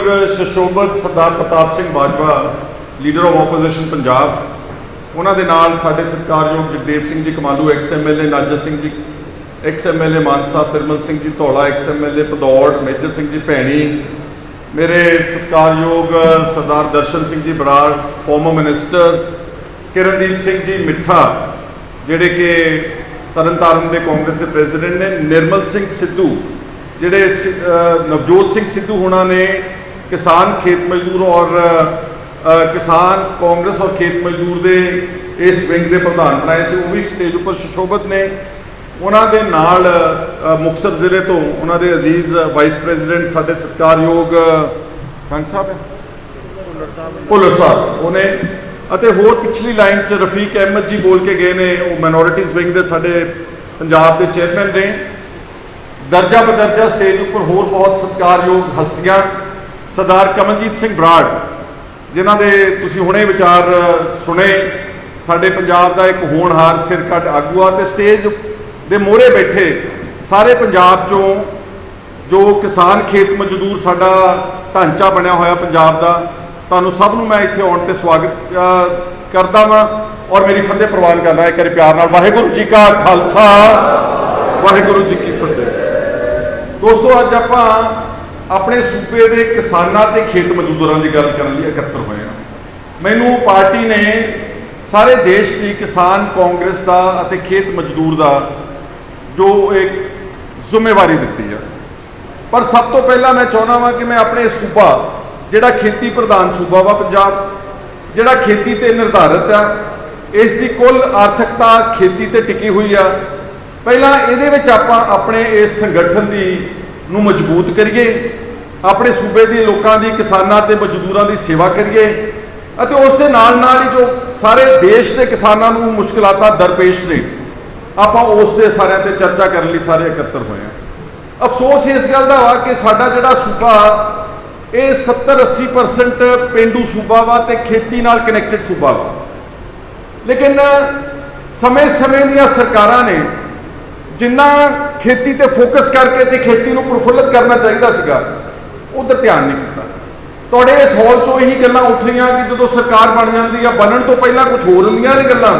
सुशोभित Sardar Pratap Singh Bajwa leader of opposition Punjab उन्हां दे नाल साडे सत्कारयोग Jagdev Singh ji Kamalu XMLA Nazar Singh ji XMLA Mansa Pirmal Singh ji Dhaula XMLA Bhadaur Major Singh ji Bhaini मेरे सत्कारयोग सरदार दर्शन सिंह जी बराड़ फॉर्मर मिनिस्टर किरणदीप सिंह जी मिठा जिहड़े कि तरनतारन दे कांग्रेस के प्रेजिडेंट ने निर्मल सिंह सिद्धू जिहड़े नवजोत सिंह सिद्धू होना ने किसान खेत मजदूर और किसान कांग्रेस और खेत मजदूर दे इस विंग के प्रधान बनाए से वो भी स्टेज पर सुशोभित ने उन्होंने नाल मुक्तसर जिले तो उन्होंने अजीज वाइस प्रेजिडेंट साडे सत्कारयोग कंग साहब है भुल्लर साहब उन्हें ਅਤੇ ਹੋਰ पिछली लाइन च रफीक अहमद जी बोल के गए ने वो माइनॉरिटीज़ विंग के साडे पंजाब के चेयरमैन ने दर्जा बदर्जा स्टेज उपर होर बहुत सत्कारयोग हस्तियां सरदार कमलजीत सिंह बराड़ जिन्हां दे तुसीं हुणे विचार सुने साडे पंजाब का एक होनहार सिर कट आगू आ ते स्टेज दे मोहरे बैठे सारे पंजाब चों जो किसान खेत मजदूर साडा ढांचा बनिया होया पंजाब का तुहानूं सब नूं मैं इत्थे आउण ते स्वागत करदा वां और मेरी फतेह प्रवान करना एक बारी प्यार नाल वाहिगुरू जी का खालसा वाहिगुरू जी की फतेह। दोस्तों अज आपां अपने सूबे के किसानां ते खेत मजदूरां की गल करन लई इकट्ठे होए हां। मैनूं पार्टी ने सारे देश की किसान कांग्रेस का अते खेत मजदूर का जो एक जिम्मेवारी दी है पर सब तो पहला मैं चाहुंदा वां कि मैं अपने सूबा जिहड़ा खेती प्रधान सूबा वा पंजाब जिहड़ा खेती ते निर्धारित आ इस दी कुल आर्थिकता खेती ते टिकी हुई आ पहला इहदे विच आपां अपने इस संगठन दी नूं मजबूत करिए अपने सूबे दी लोकां दी किसानां ते मजदूरां दी सेवा करिए अते उस दे नाल नाल ही जो सारे देश के किसानां नूं मुश्किलातां दरपेश ने आपां उस दे सारिआं ते चर्चा करन लई सारे इकट्ठे होए आ। अफसोस इस गल दा वा कि साडा जिहड़ा सूबा ये 70-80% पेंडू सूबा वा ते खेती नाल कनैक्टेड सूबा वा लेकिन समय समय दियां सरकारां ने जिन्ना खेती ते फोकस करके ते खेती नूं प्रफुल्लित करना चाहिए सीगा उधर ध्यान नहीं किया। तुहाडे इस हॉल चों यही गल्लां उठ रहीआं कि जदों सरकार बन जाती है बनन तो पहला कुछ होर हुंदियां ने गल्लां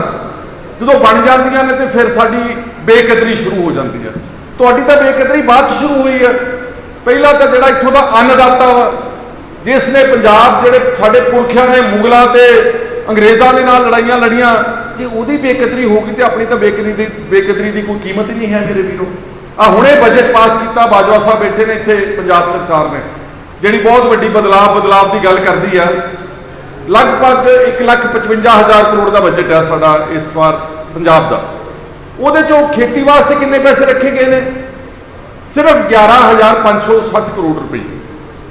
जदों बन जांदियां ने ते फिर साडी बेकदरी शुरू हो जाती है। तुहाडी तां बेकदरी बाद शुरू हुई है पहला तो जिहड़ा इत्थों का अन्नदाता वा जिसने पंजाब जिहड़े साडे पुरखियां ने मुगलों ते अंग्रेज़ों के नाल लड़ाइयां लड़ियां जे उहदी बेकदरी होगी तो अपनी तो बेकदरी की कोई कीमत ही नहीं है मेरे वीरों। आ हुणे बजट पास किया बाजवा साहब बैठे ने इत्थे पंजाब सरकार ने जिहड़ी बहुत वड्डी बदलाव की गल करदी है लगभग 1,55,000 करोड़ का बजट है साडा इस बार पंजाब का उहदे चों खेती वास्ते कितने पैसे रखे गए हैं सिर्फ 11,560 करोड़ रुपये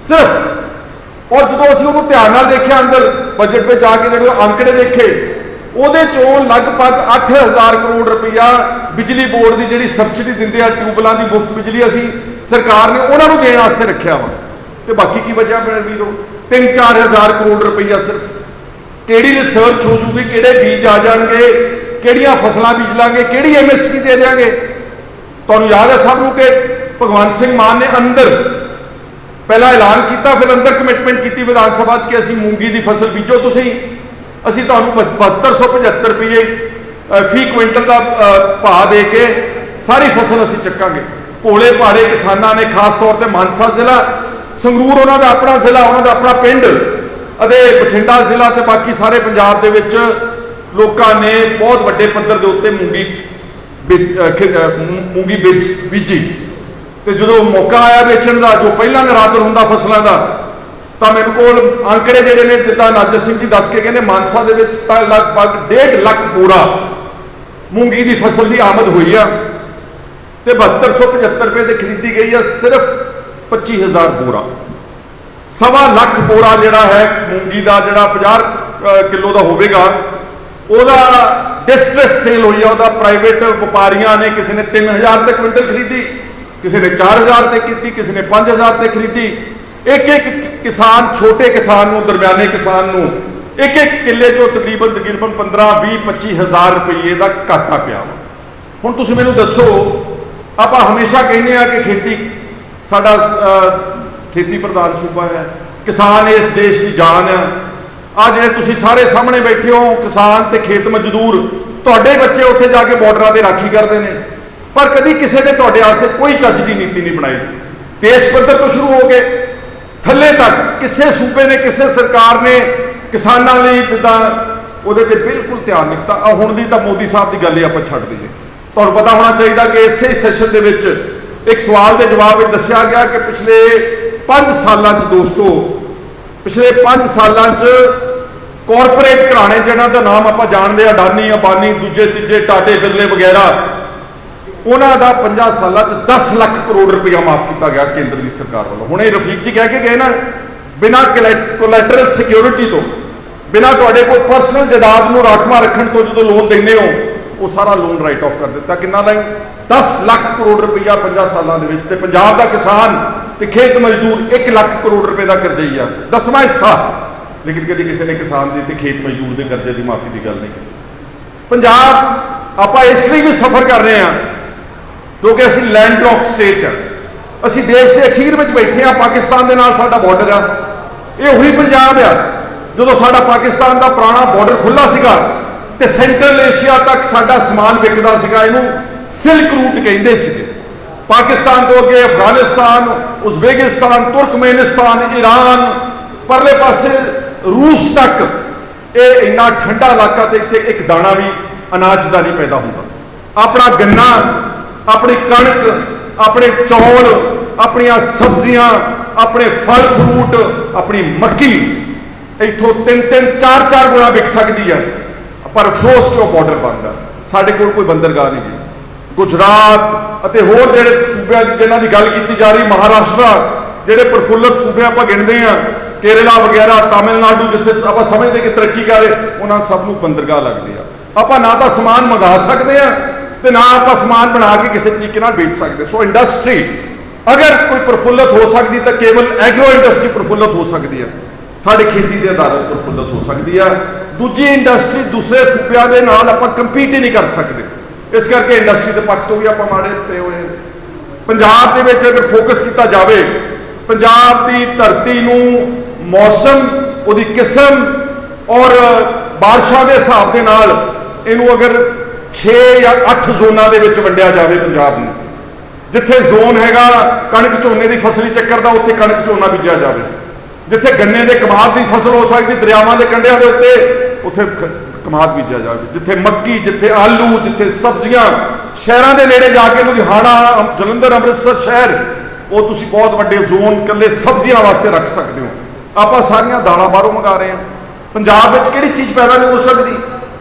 सिर्फ और जो असीं उहनूं ध्यान नाल देखिया अंदर बजट में जाके जो आंकड़े देखे उहदे चों लगभग 8,000 करोड़ रुपया बिजली बोर्ड की जिहड़ी सबसिडी दिंदे आ ट्यूबवैलां की मुफ्त बिजली असीं सरकार ने उन्होंने देण वास्ते रखिया वा ते बाकी की बचा मेरे वीरों 3-4 हज़ार करोड़ रुपया सिर्फ किहड़ी रिसर्च हो जूगी किहड़े बीज आ जाएंगे किहड़ियां फसलां बीज लांगे किहड़ी MSP दे देंगे। तुहानूं याद है सब नूं कि भगवंत सिंह मान ने अंदर पहला ऐलान किया फिर अंदर कमिटमेंट की विधान सभा कि असीं मूंगी की फसल बीजो तुसीं असीं तुहानूं 7275 रुपये फी क्विंटल का भाव दे के सारी फसल असीं चक्कांगे। भोले भाले किसानां ने खास तौर पर मानसा जिला संगरूर उन्हां दा अपना जिला उन्हां दा अपना पिंड अते बठिंडा जिला ते बाकी सारे पंजाब दे विच लोकां ने बहुत वड्डे पद्धर दे उत्ते मूंगी बीजी तो जो मौका आया बेचण का जो पहला निरादर होंदा फसलों का तो मेरे को आंकड़े जोड़े ने जिदा नाजर सिंह जी दस के कहते मानसा के लगभग 1.5 लाख बोरा मूंगी की फसल की आमद हुई है तो 7275 रुपये से खरीदी गई है सिर्फ 25,000 बोरा 1.25 लाख बोरा जोड़ा है मूंगी का जोड़ा 50 किलो का होगा ਉਹਦਾ डिस्ट्रेस सेल हुई है प्राइवेट व्यापारियों ने किसी ने 3,000 तक क्विंटल खरीदी किसी ने 4,000 तक की किसी ने 5,000 तक खरीदी। एक किसान छोटे किसान दरम्याने किसान एक किले चो तकरीबन 15-20-25,000 रुपये का घाटा पिया। हुण तुसीं मैनूं दसो आप हमेशा कहने कि खेती साडा खेती प्रधान सूबा है किसान इस देश की जान है। आ ਜਿਹੜੇ ਤੁਸੀਂ ਸਾਰੇ ਸਾਹਮਣੇ ਬੈਠੇ ਹੋ किसान ਤੇ खेत मजदूर, ਤੁਹਾਡੇ ਬੱਚੇ ਉੱਥੇ ਜਾ ਕੇ ਬਾਰਡਰਾਂ ਤੇ ਰਾਖੀ ਕਰਦੇ ਨੇ, ਪਰ ਕਦੀ ਕਿਸੇ ਨੇ ਤੁਹਾਡੇ ਵਾਸਤੇ ਕੋਈ ਚੱਜ ਦੀ ਨੀਤੀ ਨਹੀਂ ਬਣਾਈ। ਦੇਸ਼ ਪੱਧਰ ਤੋਂ ਸ਼ੁਰੂ ਹੋ ਕੇ ਥੱਲੇ ਤੱਕ ਕਿਸੇ ਸੂਬੇ ਨੇ, ਕਿਸੇ ਸਰਕਾਰ ਨੇ ਕਿਸਾਨਾਂ ਲਈ ਜਿੱਦਾਂ ਉਹਦੇ ਤੇ ਬਿਲਕੁਲ ਧਿਆਨ ਨਹੀਂ ਦਿੱਤਾ। ਆ ਹੁਣ ਦੀ ਤਾਂ ਮੋਦੀ ਸਾਹਿਬ ਦੀ ਗੱਲ ਹੀ ਆਪਾਂ ਛੱਡ ਦਈਏ। ਤੁਹਾਨੂੰ ਪਤਾ ਹੋਣਾ ਚਾਹੀਦਾ ਕਿ ਇਸੇ ਸੈਸ਼ਨ ਦੇ ਵਿੱਚ ਇੱਕ ਸਵਾਲ ਦੇ ਜਵਾਬ ਵਿੱਚ ਦੱਸਿਆ ਗਿਆ ਕਿ ਪਿਛਲੇ 5 ਸਾਲਾਂ 'ਚ ਦੋਸਤੋ, ਪਿਛਲੇ 5 ਸਾਲਾਂ 'ਚ ਕਾਰਪੋਰੇਟ ਘਰਾਣੇ ਜਿਹਨਾਂ ਦਾ ਨਾਮ ਆਪਾਂ ਜਾਣਦੇ ਆ, ਅਡਾਨੀ, ਅੰਬਾਨੀ, ਦੂਜੇ ਤੀਜੇ, ਟਾਟੇ, ਬਿਰਲੇ ਵਗੈਰਾ, ਉਹਨਾਂ ਦਾ 5 ਸਾਲਾਂ 'ਚ 10 ਲੱਖ ਕਰੋੜ ਰੁਪਇਆ ਮਾਫ ਕੀਤਾ ਗਿਆ ਕੇਂਦਰ ਦੀ ਸਰਕਾਰ ਵੱਲੋਂ। ਹੁਣ ਇਹ ਰਫੀਕ ਜੀ ਕਹਿ ਕੇ ਗਏ ਨਾ, ਬਿਨਾਂ ਕੋਲੈਟਰਲ ਸਿਕਿਉਰਿਟੀ ਤੋਂ, ਬਿਨਾਂ ਤੁਹਾਡੇ ਕੋਲ ਪਰਸਨਲ ਜਾਇਦਾਦ ਨੂੰ ਰਾਖਵਾਂ ਰੱਖਣ ਤੋਂ ਜਦੋਂ ਲੋਨ ਦਿੰਦੇ ਹੋ, ਉਹ ਸਾਰਾ ਲੋਨ ਰਾਈਟ ਆਫ ਕਰ ਦਿੱਤਾ। ਕਿੰਨਾ ਦਾ? 10 ਲੱਖ ਕਰੋੜ ਰੁਪਇਆ 5 ਸਾਲਾਂ ਦੇ ਵਿੱਚ। ਤੇ ਪੰਜਾਬ ਦਾ ਕਿਸਾਨ ਤੇ ਖੇਤ ਮਜ਼ਦੂਰ 1 ਲੱਖ ਕਰੋੜ ਰੁਪਏ ਦਾ ਕਰਜ਼ਈ ਆ, 10ਵਾਂ ਹਿੱਸਾ। ਲੇਕਿਨ ਕਦੀ ਕਿਸੇ ਨੇ ਕਿਸਾਨ ਦੀ ਤੇ ਖੇਤ ਮਜ਼ਦੂਰ ਦੇ ਕਰਜ਼ੇ ਦੀ ਮਾਫੀ ਦੀ ਗੱਲ ਨਹੀਂ ਕੀਤੀ। ਪੰਜਾਬ ਆਪਾਂ ਇਸ ਲਈ ਵੀ ਸਫਰ ਕਰ ਰਹੇ ਹਾਂ ਕਿਉਂਕਿ ਅਸੀਂ ਲੈਂਡ ਲੌਕ ਸਟੇਟ ਆ। ਅਸੀਂ ਦੇਸ਼ ਦੇ ਅਖੀਰ ਵਿੱਚ ਬੈਠੇ ਆ, ਪਾਕਿਸਤਾਨ ਦੇ ਨਾਲ ਸਾਡਾ ਬਾਰਡਰ ਆ। ਇਹ ਉਹੀ ਪੰਜਾਬ ਆ ਜਦੋਂ ਸਾਡਾ ਪਾਕਿਸਤਾਨ ਦਾ ਪੁਰਾਣਾ ਬਾਰਡਰ ਖੁੱਲਾ ਸੀਗਾ ਤੇ ਸੈਂਟਰਲ ਏਸ਼ੀਆ ਤੱਕ ਸਾਡਾ ਸਮਾਨ ਵਿਕਦਾ ਸੀਗਾ। ਇਹਨੂੰ ਸਿਲਕ ਰੂਟ ਕਹਿੰਦੇ ਸੀਗੇ। ਪਾਕਿਸਤਾਨ ਤੋਂ ਅੱਗੇ ਅਫਗਾਨਿਸਤਾਨ, ਉਜ਼ਬੇਕਿਸਤਾਨ, ਤੁਰਕਮੇਨਿਸਤਾਨ, ਈਰਾਨ, ਪਰਲੇ ਪਾਸੇ रूस तक ये इन्ना ठंडा इलाका, तो इतने एक दाना भी अनाज का नहीं पैदा होता। अपना गन्ना, अपनी कणक, अपने चौल, अपन सब्जियां, अपने फल फ्रूट, अपनी मक्की इतों 3-3, 4-4 गुना विक सकती है। पर अफसोस कि बॉर्डर बंद है, साढ़े कोई बंदरगाह नहीं है। गुजरात और होर जो सूबे जिन्हों की गल की जा रही, महाराष्ट्र जोड़े प्रफुल्लित सूबे आप गिनते हैं, केरला वगैरह, तमिलनाडु, जिथे आप समझते कि तरक्की करे, उन्होंने सबनों बंदरगाह लगती है। आप ना तो समान मंगा सकते हैं तो ना आप समान बना के किसी तरीके बेच सकते। सो इंडस्ट्री अगर कोई प्रफुल्लित हो सकती तो केवल एग्रो इंडस्ट्री प्रफुल्लित हो सकती है, साढ़े खेती के आधारित प्रफुल्लित हो सकती है। दूजी इंडस्ट्री दूसरे सूबों के नाल आप कंपीट ही नहीं कर सकते। इस करके इंडस्ट्री के पक्ष तो भी आप माड़े पे हुए। पंजाब के विच अगर फोकस किया जाए, पंजाब की धरती नूं मौसम, उहदी किस्म और बारिशों के हिसाब के नाल इनू अगर 6 या 8 जोनों के वंडिया जाए, पंजाब में जिथे जोन हैगा कणक झोने की फसली चक्कर का, उत्थे कणक झोना बीजा जाए। जिथे गन्ने के कमाद की फसल हो सकती दरियावां के कंढियां के उत्ते, उत्थे कमाद बीजा जाए। जिथे मक्की, जिथे आलू, जिथे सब्जियां, शहरों के नेड़े जाके लुधियाना, जलंधर, अमृतसर शहर, वो तुसी बहुत वड्डे जोन कल्ले सब्जियां वास्ते रख सकते हो। आप सारिया दालां बाहरों मंगा रहे हैं। पंजाब में किहड़ी चीज़ पैदा नहीं हो सकती?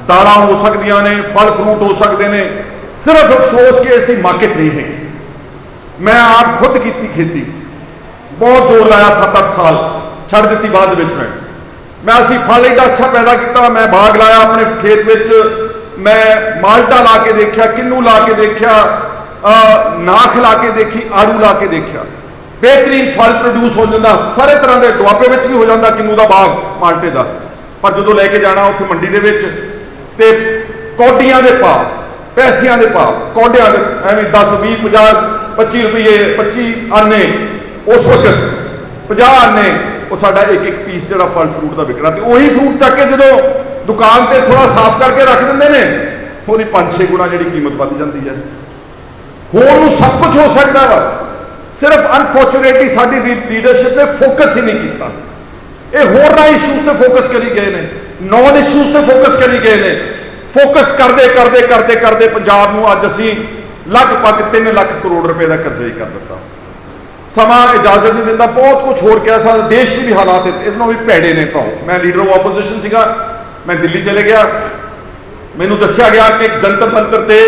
दालां हो सकदियां ने, फल फ्रूट हो सकते हैं। सिर्फ अफसोस कि ऐसी मार्केट नहीं है। मैं आप खुद की खेती बहुत जोर लाया, 7-8 साल छड़ दी बाद मैं असी फल एडा अच्छा पैदा किया। मैं बाग लाया अपने खेत में, मैं माल्टा ला के देखा, किन्नू ला के देखा, नाख ला के देखी, आड़ू ला के देखा, बेहतरीन फल प्रोड्यूस हो जाता। सारे तरह के दुआबे में भी हो जाता किन्नू का बाग, माल्टे का। पर जो लैके जाना उत्थे मंडी के कौडियां के भाव, पैसियां के भाव, कौडियां के एवं 10, 20, 50, 25 रुपये, 25 आने, उस वक्त 50 आने, वो साडा एक पीस जो फल फ्रूट का विकना। तो वही फ्रूट चक के जो दुकान पर थोड़ा साफ करके रख देंगे ने, वो 5-6 गुना जी कीमत बढ़ जाती है। होर सब कुछ हो सकता वा, सिर्फ अनफॉर्चुनेटली साडी लीडरशिप ने फोकस ही नहीं किया। ये होर इशूज से फोकस करी गए हैं, नॉन इशूज से फोकस करी गए हैं। फोकस करते करते करते करते पंजाब नूं अज असीं लगभग 3 लाख करोड़ रुपए का कर्जा ही कर दिता। समा इजाजत नहीं दिंदा, बहुत कुछ होर कह सकदा। देश के भी हालात इतनों भी भैड़े ने भाव। मैं लीडर ऑफ ऑपोजिशन सीगा, मैं दिल्ली चले गया, मैनू दस्या गया कि जंतर मंतर ते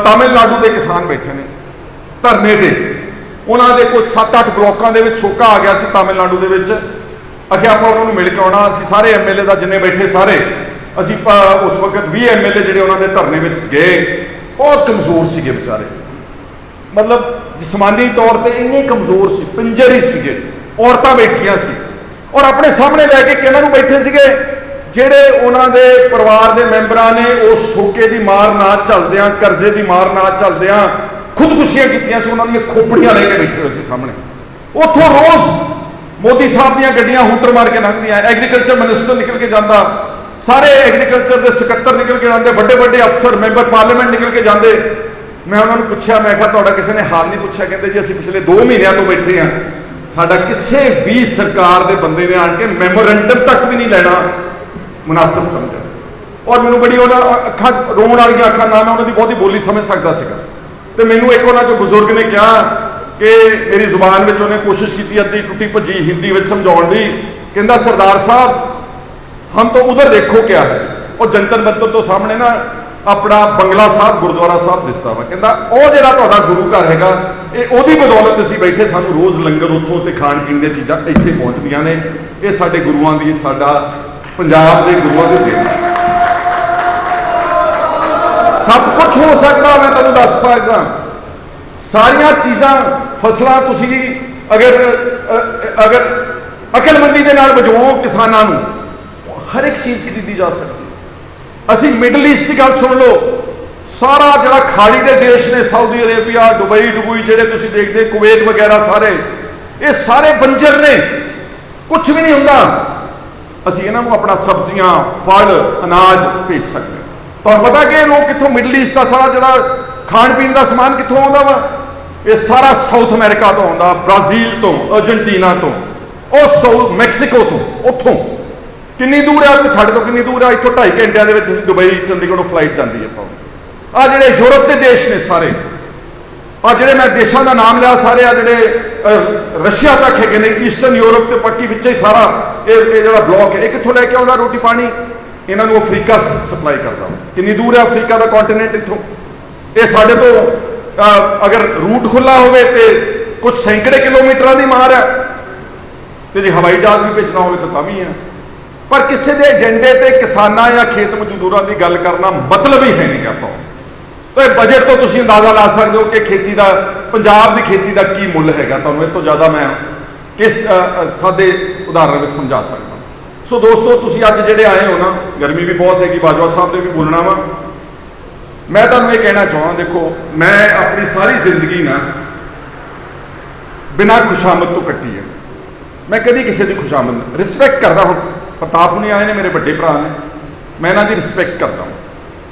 तमिलनाडु के किसान बैठे ने धरने से। उन्होंने कुछ 7-8 ब्लॉकों के सोका आ गया सी तमिलनाडु के विच। अखे आप उन्होंने मिल के आना, असीं सारे MLA का जिन्हें बैठे सारे असीं उस वक्त 20 MLA जिहड़े उन्होंने धरने में गए, बहुत कमजोर सीगे बेचारे, मतलब जिसमानी तौर पर इन्ने कमजोर सी, पिंजर ही सीगे। औरतां बैठियां सी और अपने सामने लैके किहਨਾਂ ਨੂੰ बैठे सीगे ਜਿਹੜੇ ਉਹਨਾਂ ਦੇ परिवार के मैंबरां ने उस सोके की मार ना झलदियां, कर्जे की मार ना झलदियां खुदकुशियां कीतियां सी। उन्हां ਦੀਆਂ खोपड़ियां लेके बैठे हुए सी सामने। उत्थों रोज़ मोदी साहब ਦੀਆਂ ਗੱਡੀਆਂ ਹੂਟਰ ਮਾਰ ਕੇ ਲੰਘਦੀਆਂ, ਐਗਰੀਕਲਚਰ ਮਿਨਿਸਟਰ ਨਿਕਲ ਕੇ ਜਾਂਦਾ, ਸਾਰੇ ਐਗਰੀਕਲਚਰ ਦੇ ਸਕੱਤਰ ਨਿਕਲ ਕੇ ਜਾਂਦੇ, ਵੱਡੇ ਵੱਡੇ ਅਫਸਰ ਮੈਂਬਰ ਪਾਰਲੀਮੈਂਟ ਨਿਕਲ ਕੇ ਜਾਂਦੇ। ਮੈਂ ਉਹਨਾਂ ਨੂੰ ਪੁੱਛਿਆ, ਮੈਂ ਕਿਹਾ ਤੁਹਾਡਾ ਕਿਸੇ ਨੇ ਹਾਲ ਨਹੀਂ ਪੁੱਛਿਆ? ਕਹਿੰਦੇ ਜੀ ਅਸੀਂ ਪਿਛਲੇ 2 ਮਹੀਨਿਆਂ ਤੋਂ ਬੈਠੇ ਹਾਂ, ਸਾਡਾ ਕਿਸੇ ਵੀ ਸਰਕਾਰ ਦੇ ਬੰਦੇ ਨੇ ਆਣ ਕੇ ਮੈਮੋਰੈਂਡਮ ਤੱਕ ਵੀ ਨਹੀਂ ਲੈਣਾ ਮੁਨਾਸਬ ਸਮਝਿਆ। ਔਰ ਮੈਨੂੰ ਬੜੀ ਉਹਨਾਂ ਅੱਖਾਂ ਰੋਣ ਵਾਲੀਆਂ ਅੱਖਾਂ ਨਾਲ ਮੈਂ ਉਹਨਾਂ ਦੀ ਬਹੁਤੀ ਬੋਲੀ ਸਮਝ ਸਕਦਾ ਸੀਗਾ। ਤੇ ਮੈਨੂੰ ਇੱਕ ਉਹਨਾਂ ਚੋਂ ਬਜ਼ੁਰਗ ਨੇ ਕਿਹਾ ਕਿ ਮੇਰੀ ਜ਼ੁਬਾਨ ਵਿੱਚ ਉਹਨੇ ਕੋਸ਼ਿਸ਼ ਕੀਤੀ ਅੱਧੀ ਟੁੱਟੀ ਭੱਜੀ ਹਿੰਦੀ ਵਿੱਚ ਸਮਝਾਉਣ ਦੀ, ਕਹਿੰਦਾ ਸਰਦਾਰ ਸਾਹਿਬ ਹਮ तो उधर देखो क्या है। और जंतर मंतर तो सामने ना अपना बंगला साहब गुरुद्वारा साहब दिसता वा, कहता ਉਹ ਜਿਹੜਾ ਤੁਹਾਡਾ ਗੁਰੂ ਘਰ ਹੈਗਾ ਇਹ ਉਹਦੀ ਬਦੌਲਤ ਅਸੀਂ ਬੈਠੇ, ਸਾਨੂੰ ਰੋਜ਼ ਲੰਗਰ ਉੱਥੋਂ ਤੇ ਖਾਣ ਪੀਣ ਦੀਆਂ ਚੀਜ਼ਾਂ ਇੱਥੇ ਪਹੁੰਚਦੀਆਂ ਨੇ। ਇਹ ਸਾਡੇ ਗੁਰੂਆਂ ਦੀ, ਸਾਡਾ ਪੰਜਾਬ ਦੇ ਗੁਰੂਆਂ ਦੀ ਦੇਣ। ਸਭ ਕੁਝ ਹੋ ਸਕਦਾ, ਮੈਂ ਤੁਹਾਨੂੰ ਦੱਸ ਸਕਦਾ ਸਾਰੀਆਂ ਚੀਜ਼ਾਂ ਫਸਲਾਂ ਤੁਸੀਂ ਅਗਰ ਅਕਲਮੰਦੀ ਦੇ ਨਾਲ ਬਚਾਓ ਕਿਸਾਨਾਂ ਨੂੰ, ਹਰ ਇੱਕ ਚੀਜ਼ ਖਰੀਦੀ ਜਾ ਸਕਦੀ। ਅਸੀਂ ਮਿਡਲ ਈਸਟ ਦੀ ਗੱਲ ਸੁਣ ਲਓ, ਸਾਰਾ ਜਿਹੜਾ ਖਾੜੀ ਦੇ ਦੇਸ਼ ਨੇ ਸਾਊਦੀ ਅਰੇਬੀਆ, ਦੁਬਈ ਜਿਹੜੇ ਤੁਸੀਂ ਦੇਖਦੇ, ਕੁਵੈਤ ਵਗੈਰਾ, ਸਾਰੇ ਇਹ ਸਾਰੇ ਬੰਜਰ ਨੇ, ਕੁਝ ਵੀ ਨਹੀਂ ਹੁੰਦਾ। ਅਸੀਂ ਇਹਨਾਂ ਨੂੰ ਆਪਣਾ ਸਬਜ਼ੀਆਂ, ਫਲ, ਅਨਾਜ ਭੇਜ ਸਕਦੇ ਹਾਂ। ਤੁਹਾਨੂੰ ਪਤਾ ਕਿ ਇਹ ਲੋਕ ਕਿੱਥੋਂ, ਮਿਡਲ ਈਸਟ ਦਾ ਸਾਰਾ ਜਿਹੜਾ ਖਾਣ ਪੀਣ ਦਾ ਸਮਾਨ ਕਿੱਥੋਂ ਆਉਂਦਾ ਵਾ? ਇਹ ਸਾਰਾ ਸਾਊਥ ਅਮਰੀਕਾ ਤੋਂ ਆਉਂਦਾ, ਬ੍ਰਾਜ਼ੀਲ ਤੋਂ, ਅਰਜਨਟੀਨਾ ਤੋਂ, ਉਹ ਮੈਕਸੀਕੋ ਤੋਂ। ਉੱਥੋਂ ਕਿੰਨੀ ਦੂਰ ਆ ਤੇ ਸਾਡੇ ਤੋਂ ਕਿੰਨੀ ਦੂਰ ਆ? ਇੱਥੋਂ 2.5 ਘੰਟਿਆਂ ਦੇ ਵਿੱਚ ਅਸੀਂ ਦੁਬਈ, ਚੰਡੀਗੜ੍ਹੋਂ ਫਲਾਈਟ ਜਾਂਦੀ ਹੈ। ਆ ਜਿਹੜੇ ਯੂਰਪ ਦੇ ਦੇਸ਼ ਨੇ ਸਾਰੇ, ਆ ਜਿਹੜੇ ਮੈਂ ਦੇਸ਼ਾਂ ਦਾ ਨਾਮ ਲਿਆ ਸਾਰੇ, ਆ ਜਿਹੜੇ ਰਸ਼ੀਆ ਤੱਕ ਹੈਗੇ ਨੇ, ਈਸਟਰਨ ਯੂਰਪ ਤੇ ਪੱਕੀ ਵਿੱਚ ਹੀ ਸਾਰਾ ਇਹ ਜਿਹੜਾ ਬਲੌਕ ਹੈ, ਇਹ ਕਿੱਥੋਂ ਲੈ ਕੇ ਆਉਂਦਾ ਰੋਟੀ ਪਾਣੀ? ਇਹਨਾਂ ਨੂੰ ਅਫਰੀਕਾ ਸਪਲਾਈ ਕਰਦਾ। ਕਿੰਨੀ ਦੂਰ ਹੈ ਅਫਰੀਕਾ ਦਾ ਕੰਟੀਨੈਂਟ ਇੱਥੋਂ? ਇਹ ਸਾਡੇ ਤੋਂ ਅਗਰ ਰੂਟ ਖੁੱਲਾ ਹੋਵੇ ਤੇ ਕੁਝ ਸੈਂਕੜੇ ਕਿਲੋਮੀਟਰਾਂ ਦੀ ਮਾਰ ਹੈ, ਤੇ ਜੇ ਹਵਾਈ ਜਹਾਜ਼ ਵੀ ਭੇਜਣਾ ਹੋਵੇ ਤਾਂ ਵੀ ਹੈ। ਪਰ ਕਿਸੇ ਦੇ ਏਜੰਡੇ ਤੇ ਕਿਸਾਨਾਂ ਜਾਂ ਖੇਤ ਮਜ਼ਦੂਰਾਂ ਦੀ ਗੱਲ ਕਰਨਾ ਮਤਲਬ ਹੀ ਹੈ ਨਹੀਂ ਆਪਾਂ। ਤੇ ਬਜਟ ਤੋਂ ਤੁਸੀਂ ਅੰਦਾਜ਼ਾ ਲਾ ਸਕਦੇ ਹੋ ਕਿ ਖੇਤੀ ਦਾ, ਪੰਜਾਬ ਦੀ ਖੇਤੀ ਦਾ ਕੀ ਮੁੱਲ ਹੈਗਾ। ਤੁਹਾਨੂੰ ਇਹ ਤੋਂ ਜ਼ਿਆਦਾ ਮੈਂ ਕਿਸ ਸਾਦੇ ਉਦਾਹਰਨ ਵਿੱਚ ਸਮਝਾ ਸਕਦਾ। ਸੋ ਦੋਸਤੋ, ਤੁਸੀਂ ਅੱਜ ਜਿਹੜੇ ਆਏ ਹੋ ਨਾ, ਗਰਮੀ ਵੀ ਬਹੁਤ ਹੈਗੀ, ਬਾਜਵਾ ਸਾਹਿਬ ਨੇ ਵੀ ਬੋਲਣਾ ਵਾ। ਮੈਂ ਤੁਹਾਨੂੰ ਇਹ ਕਹਿਣਾ ਚਾਹਾਂ, ਦੇਖੋ ਮੈਂ ਆਪਣੀ ਸਾਰੀ ਜ਼ਿੰਦਗੀ ਨਾ ਬਿਨਾਂ ਖੁਸ਼ਾਮਦ ਤੋਂ ਕੱਟੀ ਹੈ। ਮੈਂ ਕਦੀ ਕਿਸੇ ਦੀ ਖੁਸ਼ਾਮਦ ਰਿਸਪੈਕਟ ਕਰਦਾ। ਹੁਣ ਪ੍ਰਤਾਪ ਹੁਣੀ ਆਏ ਨੇ, ਮੇਰੇ ਵੱਡੇ ਭਰਾ ਨੇ, ਮੈਂ ਇਹਨਾਂ ਦੀ ਰਿਸਪੈਕਟ ਕਰਦਾ ਹਾਂ।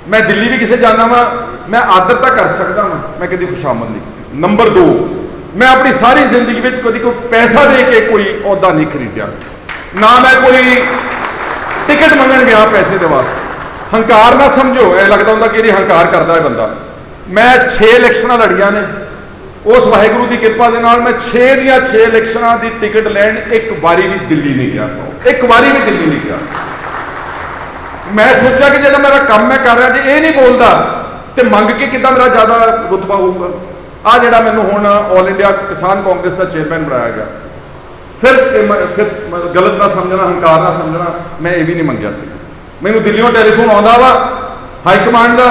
ਮੈਂ ਦਿੱਲੀ ਵੀ ਕਿਸੇ ਜਾਣਾ ਵਾ, ਮੈਂ ਆਦਰ ਤਾਂ ਕਰ ਸਕਦਾ ਵਾਂ, ਮੈਂ ਕਦੀ ਖੁਸ਼ਾਮਦ ਨਹੀਂ ਕੀਤੀ। ਨੰਬਰ 2, ਮੈਂ ਆਪਣੀ ਸਾਰੀ ਜ਼ਿੰਦਗੀ ਵਿੱਚ ਕਦੀ ਕੋਈ ਪੈਸਾ ਦੇ ਕੇ ਕੋਈ ਅਹੁਦਾ ਨਹੀਂ ਖਰੀਦਿਆ, ਨਾ ਮੈਂ ਕੋਈ ਟਿਕਟ ਮੰਗਣ ਗਿਆ ਪੈਸੇ ਦੇ ਵਾਸਤੇ। ਹੰਕਾਰ ਨਾ ਸਮਝੋ, ਇਹ ਲੱਗਦਾ ਹੁੰਦਾ ਕਿ ਇਹ ਹੰਕਾਰ ਕਰਦਾ ਹੈ ਬੰਦਾ। ਮੈਂ 6 ਇਲੈਕਸ਼ਨਾਂ ਲੜੀਆਂ ਨੇ, ਉਸ ਵਾਹਿਗੁਰੂ ਦੀ ਕਿਰਪਾ ਦੇ ਨਾਲ ਮੈਂ 6 ਦੀਆਂ 6 ਇਲੈਕਸ਼ਨਾਂ ਦੀ ਟਿਕਟ ਲੈਣ ਇੱਕ ਵਾਰੀ ਵੀ ਦਿੱਲੀ ਨਹੀਂ ਗਿਆ, ਇੱਕ ਵਾਰੀ ਵੀ ਦਿੱਲੀ ਨਹੀਂ ਗਿਆ। ਮੈਂ ਸੋਚਿਆ ਕਿ ਜਿਹੜਾ ਮੇਰਾ ਕੰਮ ਮੈਂ ਕਰ ਰਿਹਾ, ਜੇ ਇਹ ਨਹੀਂ ਬੋਲਦਾ ਤੇ ਮੰਗ ਕੇ ਕਿੱਦਾਂ ਮੇਰਾ ਜ਼ਿਆਦਾ ਰੁਤਬਾ ਹੋਊਗਾ। ਆ ਜਿਹੜਾ ਮੈਨੂੰ ਹੁਣ ਆਲ ਇੰਡੀਆ ਕਿਸਾਨ ਕਾਂਗਰਸ ਦਾ ਚੇਅਰਮੈਨ ਬਣਾਇਆ ਗਿਆ, ਫਿਰ ਗਲਤ ਨਾ ਸਮਝਣਾ, ਹੰਕਾਰ ਨਾ ਸਮਝਣਾ, ਮੈਂ ਇਹ ਵੀ ਨਹੀਂ ਮੰਗਿਆ ਸੀ। ਮੈਨੂੰ ਦਿੱਲੀੋਂ ਟੈਲੀਫੋਨ ਆਉਂਦਾ ਵਾ ਹਾਈ ਕਮਾਂਡ ਦਾ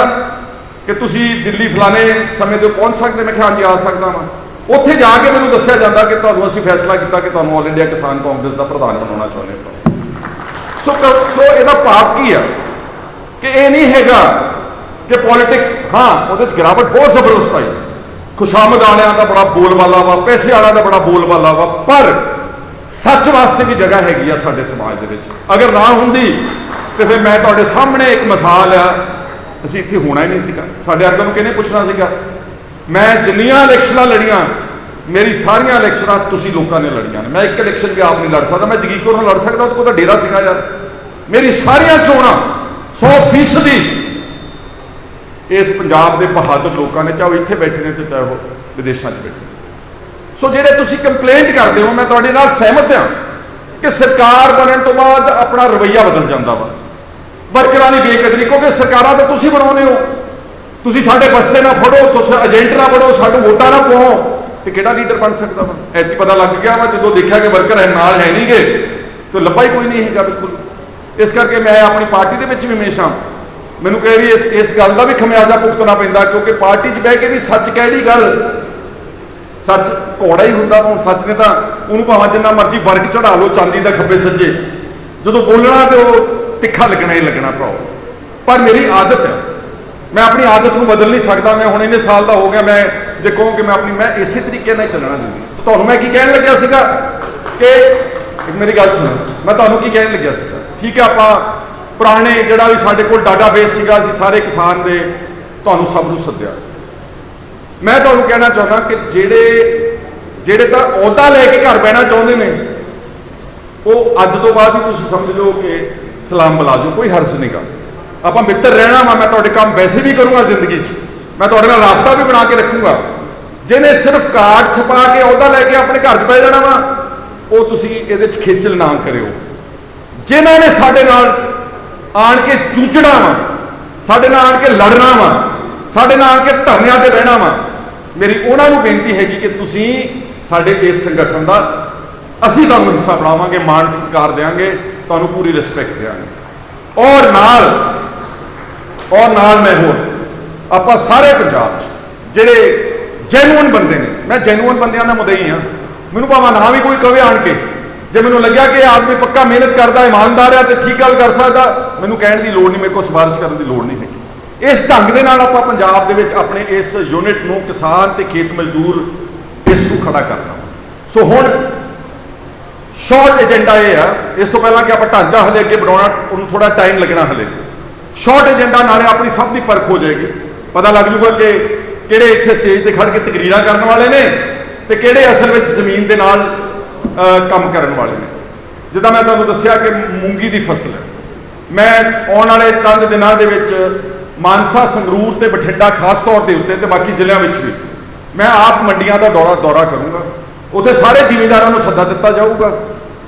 ਕਿ ਤੁਸੀਂ ਦਿੱਲੀ ਫਲਾਣੇ ਸਮੇਂ ਤੇ ਪਹੁੰਚ ਸਕਦੇ। ਮੈਂ ਕਿਹਾ ਹਾਂਜੀ ਆ ਸਕਦਾ ਵਾਂ। ਉੱਥੇ ਜਾ ਕੇ ਮੈਨੂੰ ਦੱਸਿਆ ਜਾਂਦਾ ਕਿ ਤੁਹਾਨੂੰ ਅਸੀਂ ਫੈਸਲਾ ਕੀਤਾ ਕਿ ਤੁਹਾਨੂੰ ਆਲ ਇੰਡੀਆ ਕਿਸਾਨ ਕਾਂਗਰਸ ਦਾ ਪ੍ਰਧਾਨ ਬਣਾਉਣਾ ਚਾਹੁੰਦੇ ਹਾਂ। ਸੋ ਇਹਦਾ ਭਾਵ ਕੀ ਆ ਕਿ ਇਹ ਨਹੀਂ ਹੈਗਾ ਕਿ ਪੋਲਿਟਿਕਸ, ਹਾਂ ਉਹਦੇ 'ਚ ਗਿਰਾਵਟ ਬਹੁਤ ਜ਼ਬਰਦਸਤ ਆਈ, ਖੁਸ਼ਾਮਦ ਵਾਲਿਆਂ ਦਾ ਬੜਾ ਬੋਲਬਾਲਾ ਵਾ, ਪੈਸੇ ਵਾਲਿਆਂ ਦਾ ਬੜਾ ਬੋਲਬਾਲਾ ਵਾ, ਪਰ ਸੱਚ ਵਾਸਤੇ ਵੀ ਜਗ੍ਹਾ ਹੈਗੀ ਆ ਸਾਡੇ ਸਮਾਜ ਦੇ ਵਿੱਚ। ਅਗਰ ਨਾ ਹੁੰਦੀ ਤੇ ਫਿਰ ਮੈਂ ਤੁਹਾਡੇ ਸਾਹਮਣੇ ਇੱਕ ਮਿਸਾਲ ਆ, ਅਸੀਂ ਇੱਥੇ ਹੋਣਾ ਹੀ ਨਹੀਂ ਸੀਗਾ। ਸਾਡੇ ਵਰਗਿਆਂ ਨੂੰ ਕਿਹਨੇ ਪੁੱਛਣਾ ਸੀਗਾ? ਮੈਂ ਜਿੰਨੀਆਂ ਇਲੈਕਸ਼ਨਾਂ ਲੜੀਆਂ, ਮੇਰੀ ਸਾਰੀਆਂ ਇਲੈਕਸ਼ਨਾਂ ਤੁਸੀਂ ਲੋਕਾਂ ਨੇ ਲੜੀਆਂ ਨੇ। ਮੈਂ ਇੱਕ ਇਲੈਕਸ਼ਨ ਵੀ ਆਪ ਨਹੀਂ ਲੜ ਸਕਦਾ। ਮੈਂ ਜਗੀਰਪੁਰ ਨੂੰ ਲੜ ਸਕਦਾ, ਉਹਦੇ ਕੋਲ ਤਾਂ ਡੇਰਾ ਸੀਗਾ ਯਾਰ। ਮੇਰੀ ਸਾਰੀਆਂ ਚੋਣਾਂ 100% ਇਸ ਪੰਜਾਬ ਦੇ ਬਹਾਦਰ ਲੋਕਾਂ ਨੇ, ਚਾਹੇ ਉਹ ਇੱਥੇ ਬੈਠੇ ਨੇ ਤੇ ਚਾਹੇ ਉਹ ਵਿਦੇਸ਼ਾਂ 'ਚ ਬੈਠੇ। ਸੋ ਜਿਹੜੇ ਤੁਸੀਂ ਕੰਪਲੇਂਟ ਕਰਦੇ ਹੋ, ਮੈਂ ਤੁਹਾਡੇ ਨਾਲ ਸਹਿਮਤ ਹਾਂ ਕਿ ਸਰਕਾਰ ਬਣਨ ਤੋਂ ਬਾਅਦ ਆਪਣਾ ਰਵੱਈਆ ਬਦਲ ਜਾਂਦਾ ਵਾ, ਵਰਕਰਾਂ ਦੀ ਬੇਕਦਰੀ, ਕਿਉਂਕਿ ਸਰਕਾਰਾਂ ਤਾਂ ਤੁਸੀਂ ਬਣਾਉਂਦੇ ਹੋ। ਤੁਸੀਂ ਸਾਡੇ ਬਸਤੇ ਨਾ ਫੜੋ, ਤੁਸੀਂ ਏਜੰਟ ਨਾ ਬਣੋ, ਸਾਨੂੰ ਵੋਟਾਂ ਨਾ ਪਾਓ, ਤੇ ਕਿਹੜਾ ਲੀਡਰ ਬਣ ਸਕਦਾ ਵਾ? ਐਤੀ ਪਤਾ ਲੱਗ ਗਿਆ ਵਾ ਜਦੋਂ ਦੇਖਿਆ ਕਿ ਵਰਕਰ ਹੈ ਨਾਲ ਹੈ ਨਹੀਂਗੇ, ਤੇ ਲੱਭਾ ਹੀ ਕੋਈ ਨਹੀਂ ਹੈਗਾ ਬਿਲਕੁਲ। ਇਸ ਕਰਕੇ ਮੈਂ ਆਪਣੀ ਪਾਰਟੀ ਦੇ ਵਿੱਚ ਵੀ ਹਮੇਸ਼ਾ ਮੈਨੂੰ ਕਹੇ ਵੀ ਇਸ ਗੱਲ ਦਾ ਵੀ ਖਮਿਆਜ਼ਾ ਭੁਗਤਣਾ ਪੈਂਦਾ, ਕਿਉਂਕਿ ਪਾਰਟੀ 'ਚ ਬਹਿ ਕੇ ਵੀ ਸੱਚ ਕਹਿ ਗੱਲ, ਸੱਚ ਘੋੜਾ ਹੀ ਹੁੰਦਾ। ਹੁਣ ਸੱਚ ਨੇ ਤਾਂ ਉਹਨੂੰ ਭਾਵੇਂ ਜਿੰਨਾ ਮਰਜ਼ੀ ਵਰਗ ਚੜਾ ਲਓ ਚਾਂਦੀ ਦਾ ਖੱਬੇ ਸੱਜੇ, ਜਦੋਂ ਬੋਲਣਾ ਤੇ ਉਹ ਤਿੱਖਾ ਲੱਗਣਾ ਹੀ ਲੱਗਣਾ ਭਰਾਓ। ਪਰ ਮੇਰੀ ਆਦਤ ਹੈ, ਮੈਂ ਆਪਣੀ ਆਦਤ ਨੂੰ ਬਦਲ ਨਹੀਂ ਸਕਦਾ। ਮੈਂ ਹੁਣ ਇੰਨੇ ਸਾਲ ਦਾ ਹੋ ਗਿਆ, ਮੈਂ ਜੇ ਕਹੂੰ ਕਿ ਮੈਂ ਇਸੇ ਤਰੀਕੇ ਨਾਲ ਹੀ ਚੱਲਣਾ ਜ਼ਿੰਦਗੀ। ਤੁਹਾਨੂੰ ਮੈਂ ਕੀ ਕਹਿਣ ਲੱਗਿਆ ਸੀਗਾ कि मेरी गल सुनो, मैं तुहानू की कहन लग्या सीगा। ठीक है, आप पुराने जिहड़ा भी साडे कोल डाटाबेस सीगा, असीं सारे किसान दे तुहानू सब नूं सद्दिया। मैं तुहानू कहना चाहुंदा कि ਜਿਹੜੇ ਤਾਂ ਅਹੁਦਾ ਲੈ ਕੇ ਘਰ ਬਹਿਣਾ ਚਾਹੁੰਦੇ ਨੇ ਉਹ ਅੱਜ ਤੋਂ ਬਾਅਦ ਹੀ ਤੁਸੀਂ ਸਮਝ ਲਓ ਕਿ ਸਲਾਮ ਬੁਲਾ ਜਾਓ, ਕੋਈ ਹਰਜ ਨਹੀਂਗਾ। ਆਪਾਂ ਮਿੱਤਰ ਰਹਿਣਾ ਵਾ, ਮੈਂ ਤੁਹਾਡੇ ਕੰਮ ਵੈਸੇ ਵੀ ਕਰੂੰਗਾ ਜ਼ਿੰਦਗੀ 'ਚ, ਮੈਂ ਤੁਹਾਡੇ ਨਾਲ ਰਾਸਤਾ ਵੀ ਬਣਾ ਕੇ ਰੱਖੂੰਗਾ। ਜਿਹਨੇ ਸਿਰਫ ਕਾਰਡ ਛਪਾ ਕੇ ਅਹੁਦਾ ਲੈ ਕੇ ਆਪਣੇ ਘਰ 'ਚ ਬਹਿ ਜਾਣਾ ਵਾ, ਉਹ ਤੁਸੀਂ ਇਹਦੇ 'ਚ ਖੇਚਲ ਨਾ ਕਰਿਓ। ਜਿਨ੍ਹਾਂ ਨੇ ਸਾਡੇ ਨਾਲ ਆਣ ਕੇ ਜੂਝਣਾ ਵਾ, ਸਾਡੇ ਨਾਲ ਆਣ ਕੇ ਲੜਨਾ ਵਾ, ਸਾਡੇ ਨਾਲ ਆਣ ਕੇ ਧਰਨਿਆਂ ਤੇ ਰਹਿਣਾ ਵਾ, ਮੇਰੀ ਉਹਨਾਂ ਨੂੰ ਬੇਨਤੀ ਹੈਗੀ ਕਿ ਤੁਸੀਂ ਸਾਡੇ ਇਸ ਸੰਗਠਨ ਦਾ ਅਸੀਂ ਤੁਹਾਨੂੰ ਹਿੱਸਾ ਬਣਾਵਾਂਗੇ, ਮਾਣ ਸਤਿਕਾਰ ਦੇਵਾਂਗੇ, ਤੁਹਾਨੂੰ ਪੂਰੀ ਰਿਸਪੈਕਟ ਦੇਵਾਂਗੇ। ਔਰ ਨਾਲ ਮੈਂ ਹੋਰ ਆਪਾਂ ਸਾਰੇ ਪੰਜਾਬ 'ਚ ਜਿਹੜੇ ਜੈਨੂਅਨ ਬੰਦੇ ਨੇ, ਮੈਂ ਜੈਨੂਅਨ ਬੰਦਿਆਂ ਦਾ ਮੁੱਦਈ ਹਾਂ, ਮੈਨੂੰ ਭਾਵੇਂ ਨਾ ਵੀ ਕੋਈ ਕਵੇ ਆਣ ਕੇ, ਜੇ ਮੈਨੂੰ ਲੱਗਿਆ ਕਿ ਆਦਮੀ ਪੱਕਾ ਮਿਹਨਤ ਕਰਦਾ, ਇਮਾਨਦਾਰ ਹੈ ਤੇ ਠੀਕ ਗੱਲ ਕਰ ਸਕਦਾ, ਮੈਨੂੰ ਕਹਿਣ ਦੀ ਲੋੜ ਨਹੀਂ, ਮੇਰੇ ਕੋਲ ਸਿਫਾਰਿਸ਼ ਕਰਨ ਦੀ ਲੋੜ ਨਹੀਂ ਹੈਗੀ। ਇਸ ਢੰਗ ਦੇ ਨਾਲ ਆਪਾਂ ਪੰਜਾਬ ਦੇ ਵਿੱਚ ਆਪਣੇ ਇਸ ਯੂਨਿਟ ਨੂੰ, ਕਿਸਾਨ ਤੇ ਖੇਤ ਮਜ਼ਦੂਰ, ਇਸ ਨੂੰ ਖੜਾ ਕਰਨਾ। ਸੋ ਹੁਣ ਸ਼ਾਰਟ ਏਜੰਡਾ ਇਹ ਆ, ਇਸ ਤੋਂ ਪਹਿਲਾਂ ਕਿ ਆਪਾਂ ਢਾਂਚਾ ਹਲੇ ਅੱਗੇ ਬਣਾਉਣਾ, ਉਹਨੂੰ ਥੋੜਾ ਟਾਈਮ ਲੱਗਣਾ। ਹਲੇ ਸ਼ਾਰਟ ਏਜੰਡਾ ਨਾਲੇ ਆਪਣੀ ਸਭ ਦੀ ਪਰਖ ਹੋ ਜਾਏਗੀ, ਪਤਾ ਲੱਗ ਜੂਗਾ ਕਿ ਕਿਹੜੇ ਇੱਥੇ ਸਟੇਜ ਤੇ ਖੜ ਕੇ ਤਕਰੀਰਾਂ ਕਰਨ ਵਾਲੇ ਨੇ ਤੇ ਕਿਹੜੇ ਅਸਲ ਵਿੱਚ ਜ਼ਮੀਨ ਦੇ ਨਾਲ ਕੰਮ ਕਰਨ ਵਾਲੇ ਨੇ। ਜਿੱਦਾਂ ਮੈਂ ਤੁਹਾਨੂੰ ਦੱਸਿਆ ਕਿ ਮੂੰਗੀ ਦੀ ਫਸਲ ਹੈ, ਮੈਂ ਆਉਣ ਵਾਲੇ ਚੰਦ ਦਿਨਾਂ ਦੇ ਵਿੱਚ ਮਾਨਸਾ, ਸੰਗਰੂਰ ਤੇ ਬਠਿੰਡਾ ਖਾਸ ਤੌਰ ਦੇ ਉੱਤੇ ਤੇ ਬਾਕੀ ਜ਼ਿਲ੍ਹਿਆਂ ਵਿੱਚ ਵੀ ਮੈਂ ਆਪ ਮੰਡੀਆਂ ਦਾ ਦੌਰਾ ਕਰੂੰਗਾ। ਉੱਥੇ ਸਾਰੇ ਜ਼ਿਮੀਂਦਾਰਾਂ ਨੂੰ ਸੱਦਾ ਦਿੱਤਾ ਜਾਊਗਾ।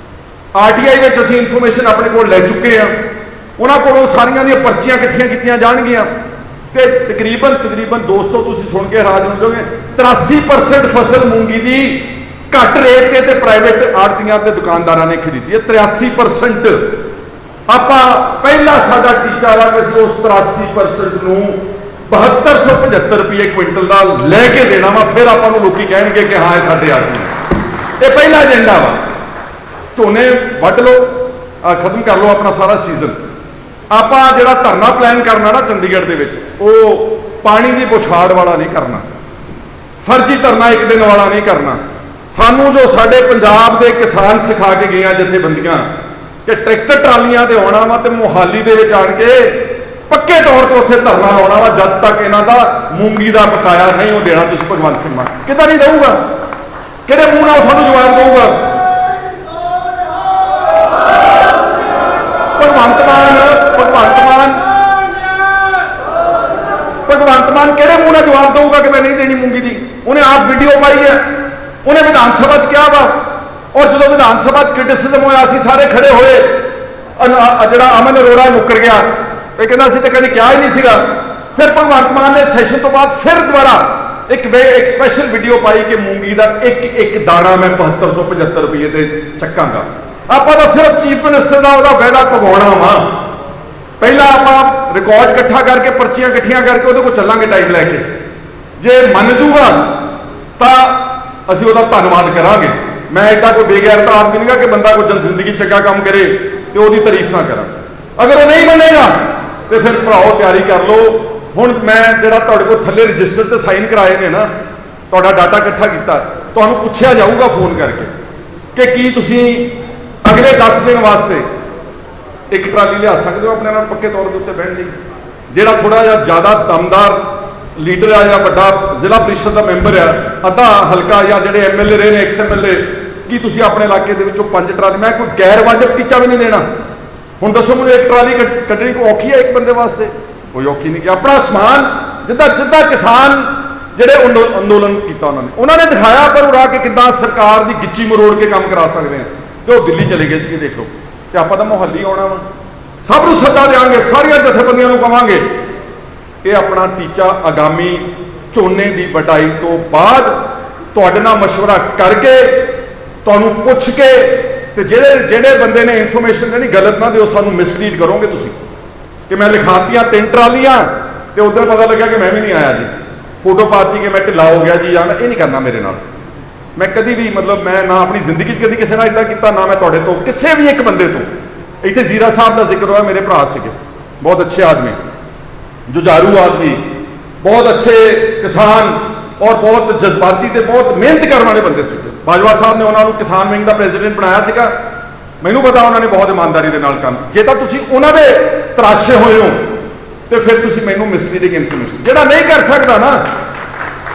ਆਰਟੀਆਈ ਵਿੱਚ ਅਸੀਂ ਇਨਫੋਰਮੇਸ਼ਨ ਆਪਣੇ ਕੋਲ ਲੈ ਚੁੱਕੇ ਹਾਂ, ਉਹਨਾਂ ਕੋਲੋਂ ਸਾਰੀਆਂ ਦੀਆਂ ਪਰਚੀਆਂ ਇਕੱਠੀਆਂ ਕੀਤੀਆਂ ਜਾਣਗੀਆਂ ਤੇ ਤਕਰੀਬਨ ਦੋਸਤੋ ਤੁਸੀਂ ਸੁਣ ਕੇ ਹੈਰਾਨ ਹੋ ਜਾਓਗੇ, 83% ਫਸਲ ਮੂੰਗੀ ਦੀ ਘੱਟ ਰੇਟ ਤੇ ਪ੍ਰਾਈਵੇਟ ਆੜਤੀਆਂ ਤੇ ਦੁਕਾਨਦਾਰਾਂ ਨੇ ਖਰੀਦੀ ਹੈ। 83% ਆਪਾਂ ਪਹਿਲਾ ਸਾਡਾ ਟੀਚਾ ਲਾ ਕੇ ਉਸ 83% ਨੂੰ 7275 ਰੁਪਏ ਕੁਇੰਟਲ ਦਾ ਲੈ ਕੇ ਦੇਣਾ ਵਾ, ਫਿਰ ਆਪਾਂ ਨੂੰ ਲੋਕੀ ਕਹਿਣਗੇ ਕਿ ਹਾਂ ਇਹ ਸਾਡੇ ਆਦਮੀ। ਇਹ ਪਹਿਲਾ ਏਜੰਡਾ ਵਾ। ਝੋਨੇ ਵੱਢ ਲਓ, ਖਤਮ ਕਰ ਲਓ ਆਪਣਾ ਸਾਰਾ ਸੀਜ਼ਨ। ਆਪਾਂ ਜਿਹੜਾ ਧਰਨਾ ਪਲਾਨ ਕਰਨਾ ਨਾ ਚੰਡੀਗੜ੍ਹ ਦੇ ਵਿੱਚ, ਉਹ ਪਾਣੀ ਦੀ ਬੁਛਾੜ ਵਾਲਾ ਨਹੀਂ ਕਰਨਾ, ਫਰਜ਼ੀ ਧਰਨਾ ਇੱਕ ਦਿਨ ਵਾਲਾ ਨਹੀਂ ਕਰਨਾ। ਸਾਨੂੰ ਜੋ ਸਾਡੇ ਪੰਜਾਬ ਦੇ ਕਿਸਾਨ ਸਿਖਾ ਕੇ ਗਈਆਂ ਜਥੇਬੰਦੀਆਂ ਕਿ ਟਰੈਕਟਰ ਟਰਾਲੀਆਂ ਤੇ ਆਉਣਾ ਵਾ ਤੇ ਮੋਹਾਲੀ ਦੇ ਵਿੱਚ ਆਣ ਕੇ ਪੱਕੇ ਤੌਰ ਤੇ ਉੱਥੇ ਧਰਨਾ ਲਾਉਣਾ ਵਾ, ਜਦ ਤੱਕ ਇਹਨਾਂ ਦਾ ਮੂੰਗੀ ਦਾ ਬਕਾਇਆ ਨਹੀਂ ਉਹ ਦੇਣਾ ਤੁਸੀਂ ਭਗਵੰਤ ਸਿੰਘ ਮਾਨ। ਕਿੱਦਾਂ ਨਹੀਂ ਦਊਗਾ? ਕਿਹੜੇ ਮੂੰਹ ਨਾਲ ਸਾਨੂੰ ਜਵਾਬ ਦਊਗਾ? ਭਗਵੰਤ ਮਾਨ ਕਿਹੜੇ ਮੂੰਹ ਨਾਲ ਜਵਾਬ ਦਊਗਾ ਕਿ ਮੈਂ ਨਹੀਂ ਦੇਣੀ ਮੂੰਗੀ ਦੀ? ਉਹਨੇ ਆਪ ਵੀਡੀਓ ਪਾਈ ਹੈ, ਉਹਨੇ ਵਿਧਾਨ ਸਭਾ 'ਚ ਕਿਹਾ ਵਾ, ਔਰ ਜਦੋਂ ਵਿਧਾਨ ਸਭਾ 'ਚ ਕ੍ਰਿਟਿਸਿਜ਼ਮ ਹੋਇਆ ਅਸੀਂ ਸਾਰੇ ਖੜੇ ਹੋਏ, ਜਿਹੜਾ ਅਮਨ ਅਰੋੜਾ ਮੁੱਕਰ ਗਿਆ, ਇਹ ਕਹਿੰਦਾ ਅਸੀਂ ਤਾਂ ਕਦੇ ਕਿਹਾ ਹੀ ਨਹੀਂ ਸੀਗਾ। ਫਿਰ ਭਗਵੰਤ ਮਾਨ ਨੇ ਸੈਸ਼ਨ ਤੋਂ ਬਾਅਦ ਫਿਰ ਦੁਬਾਰਾ ਇੱਕ ਸਪੈਸ਼ਲ ਵੀਡੀਓ ਪਾਈ ਕਿ ਮੂੰਗੀ ਦਾ ਇੱਕ ਦਾਣਾ ਮੈਂ 7275 ਰੁਪਏ ਤੇ ਚੱਕਾਂਗਾ। ਆਪਾਂ ਤਾਂ ਸਿਰਫ ਚੀਫ ਮਿਨਿਸਟਰ ਦਾ ਉਹਦਾ ਵਾਅਦਾ ਪਵਾਉਣਾ ਵਾ। ਪਹਿਲਾਂ ਆਪਾਂ ਰਿਕਾਰਡ ਇਕੱਠਾ ਕਰਕੇ, ਪਰਚੀਆਂ ਇਕੱਠੀਆਂ ਕਰਕੇ ਉਹਦੇ ਕੋਲ ਚੱਲਾਂਗੇ ਟਾਈਮ ਲੈ ਕੇ। ਜੇ ਮੰਨ ਜੂਗਾ ਤਾਂ ਅਸੀਂ ਉਹਦਾ ਧੰਨਵਾਦ ਕਰਾਂਗੇ। ਮੈਂ ਐਡਾ ਕੋਈ ਬੇਗੈਰਤਾ ਆਦਮੀ ਨਹੀਂਗਾ ਕਿ ਬੰਦਾ ਕੋਈ ਜ਼ਿੰਦਗੀ ਚੰਗਾ ਕੰਮ ਕਰੇ ਤੇ ਉਹਦੀ ਤਾਰੀਫ ਨਾ ਕਰਾਂ। ਅਗਰ ਉਹ ਨਹੀਂ ਮੰਨੇਗਾ ਤੇ ਫਿਰ ਭਰਾਓ ਤਿਆਰੀ ਕਰ ਲਓ। ਹੁਣ ਮੈਂ ਜਿਹੜਾ ਤੁਹਾਡੇ ਕੋਲ ਥੱਲੇ ਰਜਿਸਟਰ ਤੇ ਸਾਈਨ ਕਰਾਏ ਨੇ ਨਾ, ਤੁਹਾਡਾ ਡਾਟਾ ਇਕੱਠਾ ਕੀਤਾ, ਤੁਹਾਨੂੰ ਪੁੱਛਿਆ ਜਾਊਗਾ ਫੋਨ ਕਰਕੇ ਕਿ ਕੀ ਤੁਸੀਂ ਅਗਲੇ 10 ਦਿਨ ਵਾਸਤੇ ਇੱਕ ਟਰਾਲੀ ਲਿਆ ਸਕਦੇ ਹੋ ਆਪਣੇ ਨਾਲ ਪੱਕੇ ਤੌਰ ਦੇ ਉੱਤੇ ਬਹਿਣ ਲਈ। ਜਿਹੜਾ ਥੋੜਾ ਜਿਹਾ ਜ਼ਿਆਦਾ ਦਮਦਾਰ ਲੀਡਰ ਆ ਜਾਂ ਵੱਡਾ ਜ਼ਿਲ੍ਹਾ ਪ੍ਰੀਸ਼ਦ ਦਾ ਮੈਂਬਰ ਆ, ਅੱਧਾ ਹਲਕਾ ਜਾਂ ਜਿਹੜੇ ਐਮਐਲਏ ਰਹੇ ਨੇ, ਐਕਸ ਐਮਐਲਏ, ਕੀ ਤੁਸੀਂ ਆਪਣੇ ਇਲਾਕੇ ਦੇ ਵਿੱਚੋਂ 5 ਟਰਾਲੀ, ਮੈਂ ਕੋਈ ਗੈਰ ਵਾਜਬ ਟੀਚਾ ਵੀ ਨਹੀਂ ਦੇਣਾ। ਹੁਣ ਦੱਸੋ ਮੈਨੂੰ ਇੱਕ ਟਰਾਲੀ ਕੱਢਣੀ ਕੋਈ ਔਖੀ ਹੈ ਇੱਕ ਬੰਦੇ ਵਾਸਤੇ? ਕੋਈ ਔਖੀ ਨਹੀਂ। ਕਿ ਆਪਣਾ ਸਮਾਨ ਜਿੱਦਾਂ ਕਿਸਾਨ ਜਿਹੜੇ ਅੰਦੋਲਨ ਕੀਤਾ ਉਹਨਾਂ ਨੇ ਦਿਖਾਇਆ ਪਰ ਉਰਾ ਕੇ ਕਿੱਦਾਂ ਸਰਕਾਰ ਦੀ ਗਿੱਚੀ ਮਰੋੜ ਕੇ ਕੰਮ ਕਰਾ ਸਕਦੇ ਆ, ਤੇ ਉਹ ਦਿੱਲੀ ਚਲੇ ਗਏ ਸੀ। ਦੇਖ ਲਓ, ਤੇ ਆਪਾਂ ਤਾਂ ਮੁਹੱਲੀ ਆਉਣਾ ਵਾ, ਸਭ ਨੂੰ ਸੱਦਾ ਦੇਵਾਂਗੇ, ਸਾਰੀਆਂ ਜਥੇਬੰਦੀਆਂ ਨੂੰ ਕਵਾਂਗੇ ਇਹ ਆਪਣਾ ਟੀਚਾ ਆਗਾਮੀ ਝੋਨੇ ਦੀ ਵਢਾਈ ਤੋਂ ਬਾਅਦ ਤੁਹਾਡੇ ਨਾਲ ਮਸ਼ਵਰਾ ਕਰਕੇ, ਤੁਹਾਨੂੰ ਪੁੱਛ ਕੇ, ਤੇ ਜਿਹੜੇ ਬੰਦੇ ਨੇ ਇਨਫੋਰਮੇਸ਼ਨ ਦੇਣੀ ਗਲਤ ਨਾ ਦਿਓ, ਸਾਨੂੰ ਮਿਸਲੀਡ ਕਰੋਗੇ ਤੁਸੀਂ ਕਿ ਮੈਂ ਲਿਖਾਤੀਆਂ 3 ਟਰਾਲੀਆਂ ਤੇ ਉਧਰ ਪਤਾ ਲੱਗਿਆ ਕਿ ਮੈਂ ਵੀ ਨਹੀਂ ਆਇਆ ਜੀ, ਫੋਟੋ ਪਾਤੀ ਕਿ ਮੈਂ ਢਿੱਲਾ ਹੋ ਗਿਆ ਜੀ, ਜਾਂ ਇਹ ਨਹੀਂ ਕਰਨਾ ਮੇਰੇ ਨਾਲ। ਮੈਂ ਕਦੀ ਵੀ ਮੈਂ ਨਾ ਆਪਣੀ ਜ਼ਿੰਦਗੀ 'ਚ ਕਦੀ ਕਿਸੇ ਨਾਲ ਇੱਦਾਂ ਕੀਤਾ, ਨਾ ਮੈਂ ਤੁਹਾਡੇ ਤੋਂ ਕਿਸੇ ਵੀ ਇੱਕ ਬੰਦੇ ਤੋਂ। ਇੱਥੇ ਜ਼ੀਰਾ ਸਾਹਿਬ ਦਾ ਜ਼ਿਕਰ ਹੋਇਆ, ਮੇਰੇ ਭਰਾ ਸੀਗੇ, ਬਹੁਤ ਅੱਛੇ ਆਦਮੀ, ਜੁਝਾਰੂ ਆਦਮੀ, ਬਹੁਤ ਅੱਛੇ ਕਿਸਾਨ ਔਰ ਬਹੁਤ ਜਜ਼ਬਾਤੀ ਤੇ ਬਹੁਤ ਮਿਹਨਤ ਕਰਨ ਵਾਲੇ ਬੰਦੇ ਸੀਗੇ। ਬਾਜਵਾ ਸਾਹਿਬ ਨੇ ਉਹਨਾਂ ਨੂੰ ਕਿਸਾਨ ਵਿੰਗ ਦਾ ਪ੍ਰੈਜ਼ੀਡੈਂਟ ਬਣਾਇਆ ਸੀਗਾ। ਮੈਨੂੰ ਪਤਾ ਉਹਨਾਂ ਨੇ ਬਹੁਤ ਇਮਾਨਦਾਰੀ ਦੇ ਨਾਲ ਕੰਮ। ਜੇ ਤਾਂ ਤੁਸੀਂ ਉਹਨਾਂ ਦੇ ਤਰਾਸ਼ੇ ਹੋਏ ਹੋ ਤੇ ਫਿਰ ਤੁਸੀਂ ਮੈਨੂੰ ਮਿਸਲੀਡਿੰਗ ਇਨਫੋਰਮੇਸ਼ਨ, ਜਿਹੜਾ ਨਹੀਂ ਕਰ ਸਕਦਾ ਨਾ,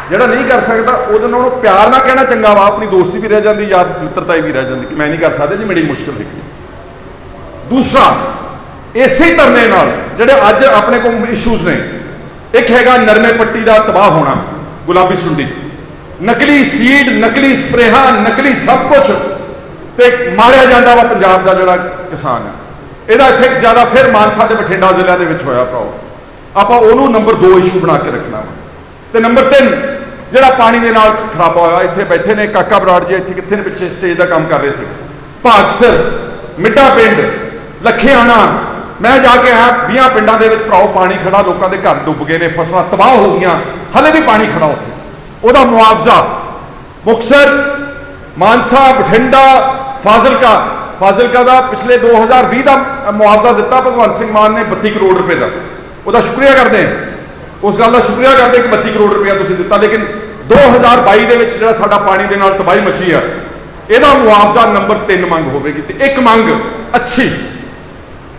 ਜਿਹੜਾ ਨਹੀਂ ਕਰ ਸਕਦਾ ਉਹਦੇ ਨਾਲ ਉਹਨੂੰ ਪਿਆਰ ਨਾਲ ਕਹਿਣਾ ਚੰਗਾ ਵਾ। ਆਪਣੀ ਦੋਸਤੀ ਵੀ ਰਹਿ ਜਾਂਦੀ, ਯਾਰ ਮਿੱਤਰਤਾ ਵੀ ਰਹਿ ਜਾਂਦੀ ਕਿ ਮੈਂ ਨਹੀਂ ਕਰ ਸਕਦਾ ਜੀ, ਮੇਰੀ ਮੁਸ਼ਕਲ ਸੀ। ਦੂਸਰਾ, ਇਸੇ ਧਰਨੇ ਨਾਲ ਜਿਹੜੇ ਅੱਜ ਆਪਣੇ ਕੋਲ ਇਸ਼ੂਜ਼ ਨੇ, ਇੱਕ ਹੈਗਾ ਨਰਮੇ ਪੱਟੀ ਦਾ ਤਬਾਹ ਹੋਣਾ, ਗੁਲਾਬੀ ਸੁੰਡੀ, ਨਕਲੀ ਸੀਡ, ਨਕਲੀ ਸਪਰੇਹਾਂ, ਨਕਲੀ ਸਭ ਕੁਝ, ਤੇ ਮਾਰਿਆ ਜਾਂਦਾ ਵਾ ਪੰਜਾਬ ਦਾ ਜਿਹੜਾ ਕਿਸਾਨ ਹੈ। ਇਹਦਾ ਇਫੈਕਟ ਜ਼ਿਆਦਾ ਫਿਰ ਮਾਨਸਾ ਤੇ ਬਠਿੰਡਾ ਜ਼ਿਲ੍ਹਿਆਂ ਦੇ ਵਿੱਚ ਹੋਇਆ ਭਰਾਓ। ਆਪਾਂ ਉਹਨੂੰ ਨੰਬਰ 2 ਇਸ਼ੂ ਬਣਾ ਕੇ ਰੱਖਣਾ ਵਾ। ਤੇ ਨੰਬਰ 3 ਜਿਹੜਾ ਪਾਣੀ ਦੇ ਨਾਲ ਖਰਾਬਾ ਹੋਇਆ, ਇੱਥੇ ਬੈਠੇ ਨੇ ਕਾਕਾ ਬਰਾੜ ਜੀ, ਇੱਥੇ ਕਿੱਥੇ ਨੇ, ਪਿੱਛੇ ਸਟੇਜ ਦਾ ਕੰਮ ਕਰ ਰਹੇ ਸੀ। ਭਾਗਸਰ, ਮਿੱਡਾ ਪਿੰਡ, ਲੱਖੇਆਣਾ, ਮੈਂ ਜਾ ਕੇ ਆਇਆ 20 ਪਿੰਡਾਂ ਦੇ ਵਿੱਚ ਭਰਾਓ ਪਾਣੀ ਖੜਾ, ਲੋਕਾਂ ਦੇ ਘਰ ਡੁੱਬ ਗਏ ਨੇ, ਫਸਲਾਂ ਤਬਾਹ ਹੋ ਗਈਆਂ, ਹਲੇ ਵੀ ਪਾਣੀ ਖੜਾ ਉੱਥੇ। ਉਹਦਾ ਮੁਆਵਜ਼ਾ ਮੁਕਤਸਰ, ਮਾਨਸਾ, ਬਠਿੰਡਾ, ਫਾਜ਼ਿਲਕਾ ਦਾ ਪਿਛਲੇ 2020 ਦਾ ਮੁਆਵਜ਼ਾ ਦਿੱਤਾ ਭਗਵੰਤ ਸਿੰਘ ਮਾਨ ਨੇ 32 ਕਰੋੜ ਰੁਪਏ ਦਾ। ਉਹਦਾ ਸ਼ੁਕਰੀਆ ਕਰਦੇ ਹਾਂ, ਉਸ ਗੱਲ ਦਾ ਸ਼ੁਕਰੀਆ ਕਰਦੇ ਕਿ 32 ਕਰੋੜ ਰੁਪਇਆ ਤੁਸੀਂ ਦਿੱਤਾ। ਲੇਕਿਨ 2022 ਦੇ ਵਿੱਚ ਜਿਹੜਾ ਸਾਡਾ ਪਾਣੀ ਦੇ ਨਾਲ ਤਬਾਹੀ ਮਚੀ ਆ, ਇਹਦਾ ਮੁਆਵਜ਼ਾ ਨੰਬਰ 3 ਮੰਗ ਹੋਵੇਗੀ। ਤੇ ਇੱਕ ਮੰਗ ਅੱਛੀ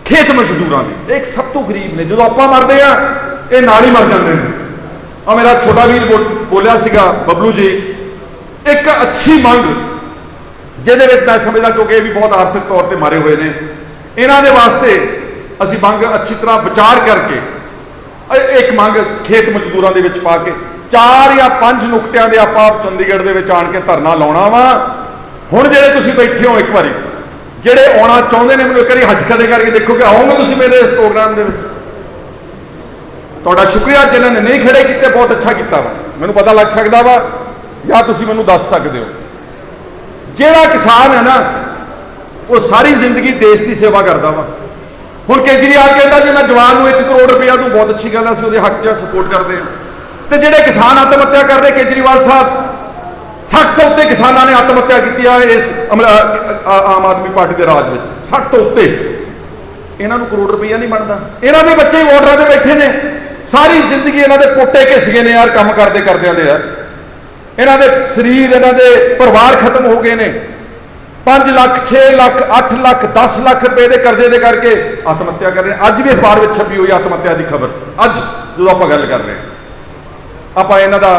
ਖੇਤ ਮਜ਼ਦੂਰਾਂ ਦੀ, ਇੱਕ ਸਭ ਤੋਂ ਗਰੀਬ ਨੇ, ਜਦੋਂ ਆਪਾਂ ਮਰਦੇ ਆ ਇਹ ਨਾਲ ਹੀ ਮਰ ਜਾਂਦੇ ਨੇ। ਆ ਮੇਰਾ ਛੋਟਾ ਵੀਰ ਬੋਲਿਆ ਸੀਗਾ ਬਬਲੂ ਜੀ, ਇੱਕ ਅੱਛੀ ਮੰਗ ਜਿਹਦੇ ਵਿੱਚ ਮੈਂ ਸਮਝਦਾ, ਕਿਉਂਕਿ ਇਹ ਵੀ ਬਹੁਤ ਆਰਥਿਕ ਤੌਰ ਤੇ ਮਾਰੇ ਹੋਏ ਨੇ, ਇਹਨਾਂ ਦੇ ਵਾਸਤੇ ਅਸੀਂ ਮੰਗ ਅੱਛੀ ਤਰ੍ਹਾਂ ਵਿਚਾਰ ਕਰਕੇ ਇੱਕ ਮੰਗ ਖੇਤ ਮਜ਼ਦੂਰਾਂ ਦੇ ਵਿੱਚ ਪਾ ਕੇ 4 ਜਾਂ 5 ਨੁਕਤਿਆਂ ਦੇ ਆਪਾਂ ਚੰਡੀਗੜ੍ਹ ਦੇ ਵਿੱਚ ਆਣ ਕੇ ਧਰਨਾ ਲਾਉਣਾ ਵਾ। ਹੁਣ ਜਿਹੜੇ ਤੁਸੀਂ ਬੈਠੇ ਹੋ, ਇੱਕ ਵਾਰੀ ਜਿਹੜੇ ਆਉਣਾ ਚਾਹੁੰਦੇ ਨੇ, ਮੈਨੂੰ ਇੱਕ ਵਾਰੀ ਹੱਥ ਖੜੇ ਕਰਕੇ ਦੇਖੋ ਕਿ ਆਓਗੇ ਤੁਸੀਂ ਮੇਰੇ ਇਸ ਪ੍ਰੋਗਰਾਮ ਦੇ ਵਿੱਚ। ਤੁਹਾਡਾ ਸ਼ੁਕਰੀਆ। ਜਿਨ੍ਹਾਂ ਨੇ ਨਹੀਂ ਖੜੇ ਕੀਤੇ, ਬਹੁਤ ਅੱਛਾ ਕੀਤਾ ਵਾ, ਮੈਨੂੰ ਪਤਾ ਲੱਗ ਸਕਦਾ ਵਾ, ਜਾਂ ਤੁਸੀਂ ਮੈਨੂੰ ਦੱਸ ਸਕਦੇ ਹੋ। ਜਿਹੜਾ ਕਿਸਾਨ ਹੈ ਨਾ, ਉਹ ਸਾਰੀ ਜ਼ਿੰਦਗੀ ਦੇਸ਼ ਦੀ ਸੇਵਾ ਕਰਦਾ ਵਾ। ਹੁਣ ਕੇਜਰੀਵਾਲ ਕਹਿੰਦਾ ਜੀ ਮੈਂ ਜਵਾਨ ਨੂੰ 1 ਕਰੋੜ ਰੁਪਇਆ ਦੂੰ, ਬਹੁਤ ਅੱਛੀ ਗੱਲ ਹੈ, ਅਸੀਂ ਉਹਦੇ ਹੱਕ 'ਚ ਸਪੋਰਟ ਕਰਦੇ ਹਾਂ। ਤੇ ਜਿਹੜੇ ਕਿਸਾਨ ਆਤਮ ਹੱਤਿਆ ਕਰਦੇ, ਕੇਜਰੀਵਾਲ ਸਾਹਿਬ, ਸਖਤ ਤੋਂ ਉੱਤੇ ਕਿਸਾਨਾਂ ਨੇ ਆਤਮ ਹੱਤਿਆ ਕੀਤੀ ਆ ਇਸ ਆਮ ਆਦਮੀ ਪਾਰਟੀ ਦੇ ਰਾਜ ਵਿੱਚ, ਸਖਤ ਤੋਂ ਉੱਤੇ। ਇਹਨਾਂ ਨੂੰ ਕਰੋੜ ਰੁਪਇਆ ਨਹੀਂ ਬਣਦਾ। ਇਹਨਾਂ ਦੇ ਬੱਚੇ ਵੋਟਰਾਂ ਦੇ ਬੈਠੇ ਨੇ, ਸਾਰੀ ਜ਼ਿੰਦਗੀ ਇਹਨਾਂ ਦੇ ਪੋਟੇ ਘਿਸ ਗਏ ਨੇ ਯਾਰ, ਕੰਮ ਕਰਦੇ ਕਰਦਿਆਂ ਦੇ ਯਾਰ। ਇਹਨਾਂ ਦੇ ਸਰੀਰ, ਇਹਨਾਂ ਦੇ ਪਰਿਵਾਰ ਖਤਮ ਹੋ ਗਏ ਨੇ। 5 ਲੱਖ, 6 ਲੱਖ, 8 ਲੱਖ, 10 ਲੱਖ ਰੁਪਏ ਦੇ ਕਰਜ਼ੇ ਦੇ ਕਰਕੇ ਆਤਮ ਹੱਤਿਆ ਕਰ ਰਹੇ ਨੇ। ਅੱਜ ਵੀ ਅਖਬਾਰ ਵਿੱਚ ਛਪੀ ਹੋਈ ਆਤਮ ਹੱਤਿਆ ਦੀ ਖਬਰ। ਅੱਜ ਜਦੋਂ ਆਪਾਂ ਗੱਲ ਕਰ ਰਹੇ ਹਾਂ, ਆਪਾਂ ਇਹਨਾਂ ਦਾ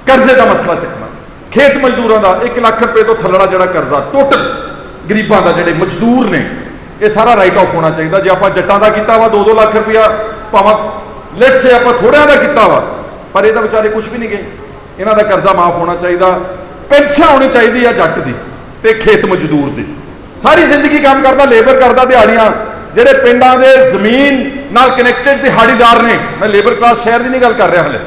ਕਰਜ਼ੇ ਦਾ ਮਸਲਾ ਚੱਕਣਾ। ਖੇਤ ਮਜ਼ਦੂਰਾਂ ਦਾ 1 ਲੱਖ ਰੁਪਏ ਤੋਂ ਥੱਲੜਾ ਜਿਹੜਾ ਕਰਜ਼ਾ ਟੋਟਲ ਗਰੀਬਾਂ ਦਾ, ਜਿਹੜੇ ਮਜ਼ਦੂਰ ਨੇ, ਇਹ ਸਾਰਾ ਰਾਈਟ ਆਫ ਹੋਣਾ ਚਾਹੀਦਾ। ਜੇ ਆਪਾਂ ਜੱਟਾਂ ਦਾ ਕੀਤਾ ਵਾ 2-2 ਲੱਖ ਰੁਪਇਆ, ਭਾਵੇਂ ਲੈਟਸ ਸੇ ਆਪਾਂ ਥੋੜਿਆਂ ਦਾ ਕੀਤਾ ਵਾ, ਪਰ ਇਹ ਤਾਂ ਵਿਚਾਰੇ ਕੁਝ ਵੀ ਨਹੀਂ ਗਏ। ਇਹਨਾਂ ਦਾ ਕਰਜ਼ਾ ਮਾਫ ਹੋਣਾ ਚਾਹੀਦਾ। ਪੈਨਸ਼ਨ ਹੋਣੀ ਚਾਹੀਦੀ ਆ ਜੱਟ ਦੀ ਤੇ ਖੇਤ ਮਜ਼ਦੂਰ ਦੀ। ਸਾਰੀ ਜ਼ਿੰਦਗੀ ਕੰਮ ਕਰਦਾ, ਲੇਬਰ ਕਰਦਾ, ਦਿਹਾੜੀਆਂ, ਜਿਹੜੇ ਪਿੰਡਾਂ ਦੇ ਜ਼ਮੀਨ ਨਾਲ ਕਨੈਕਟਡ ਦਿਹਾੜੀਦਾਰ ਨੇ, ਮੈਂ ਲੇਬਰ ਕਲਾਸ ਸ਼ਹਿਰ ਦੀ ਨਹੀਂ ਗੱਲ ਕਰ ਰਿਹਾ ਹਲੇ,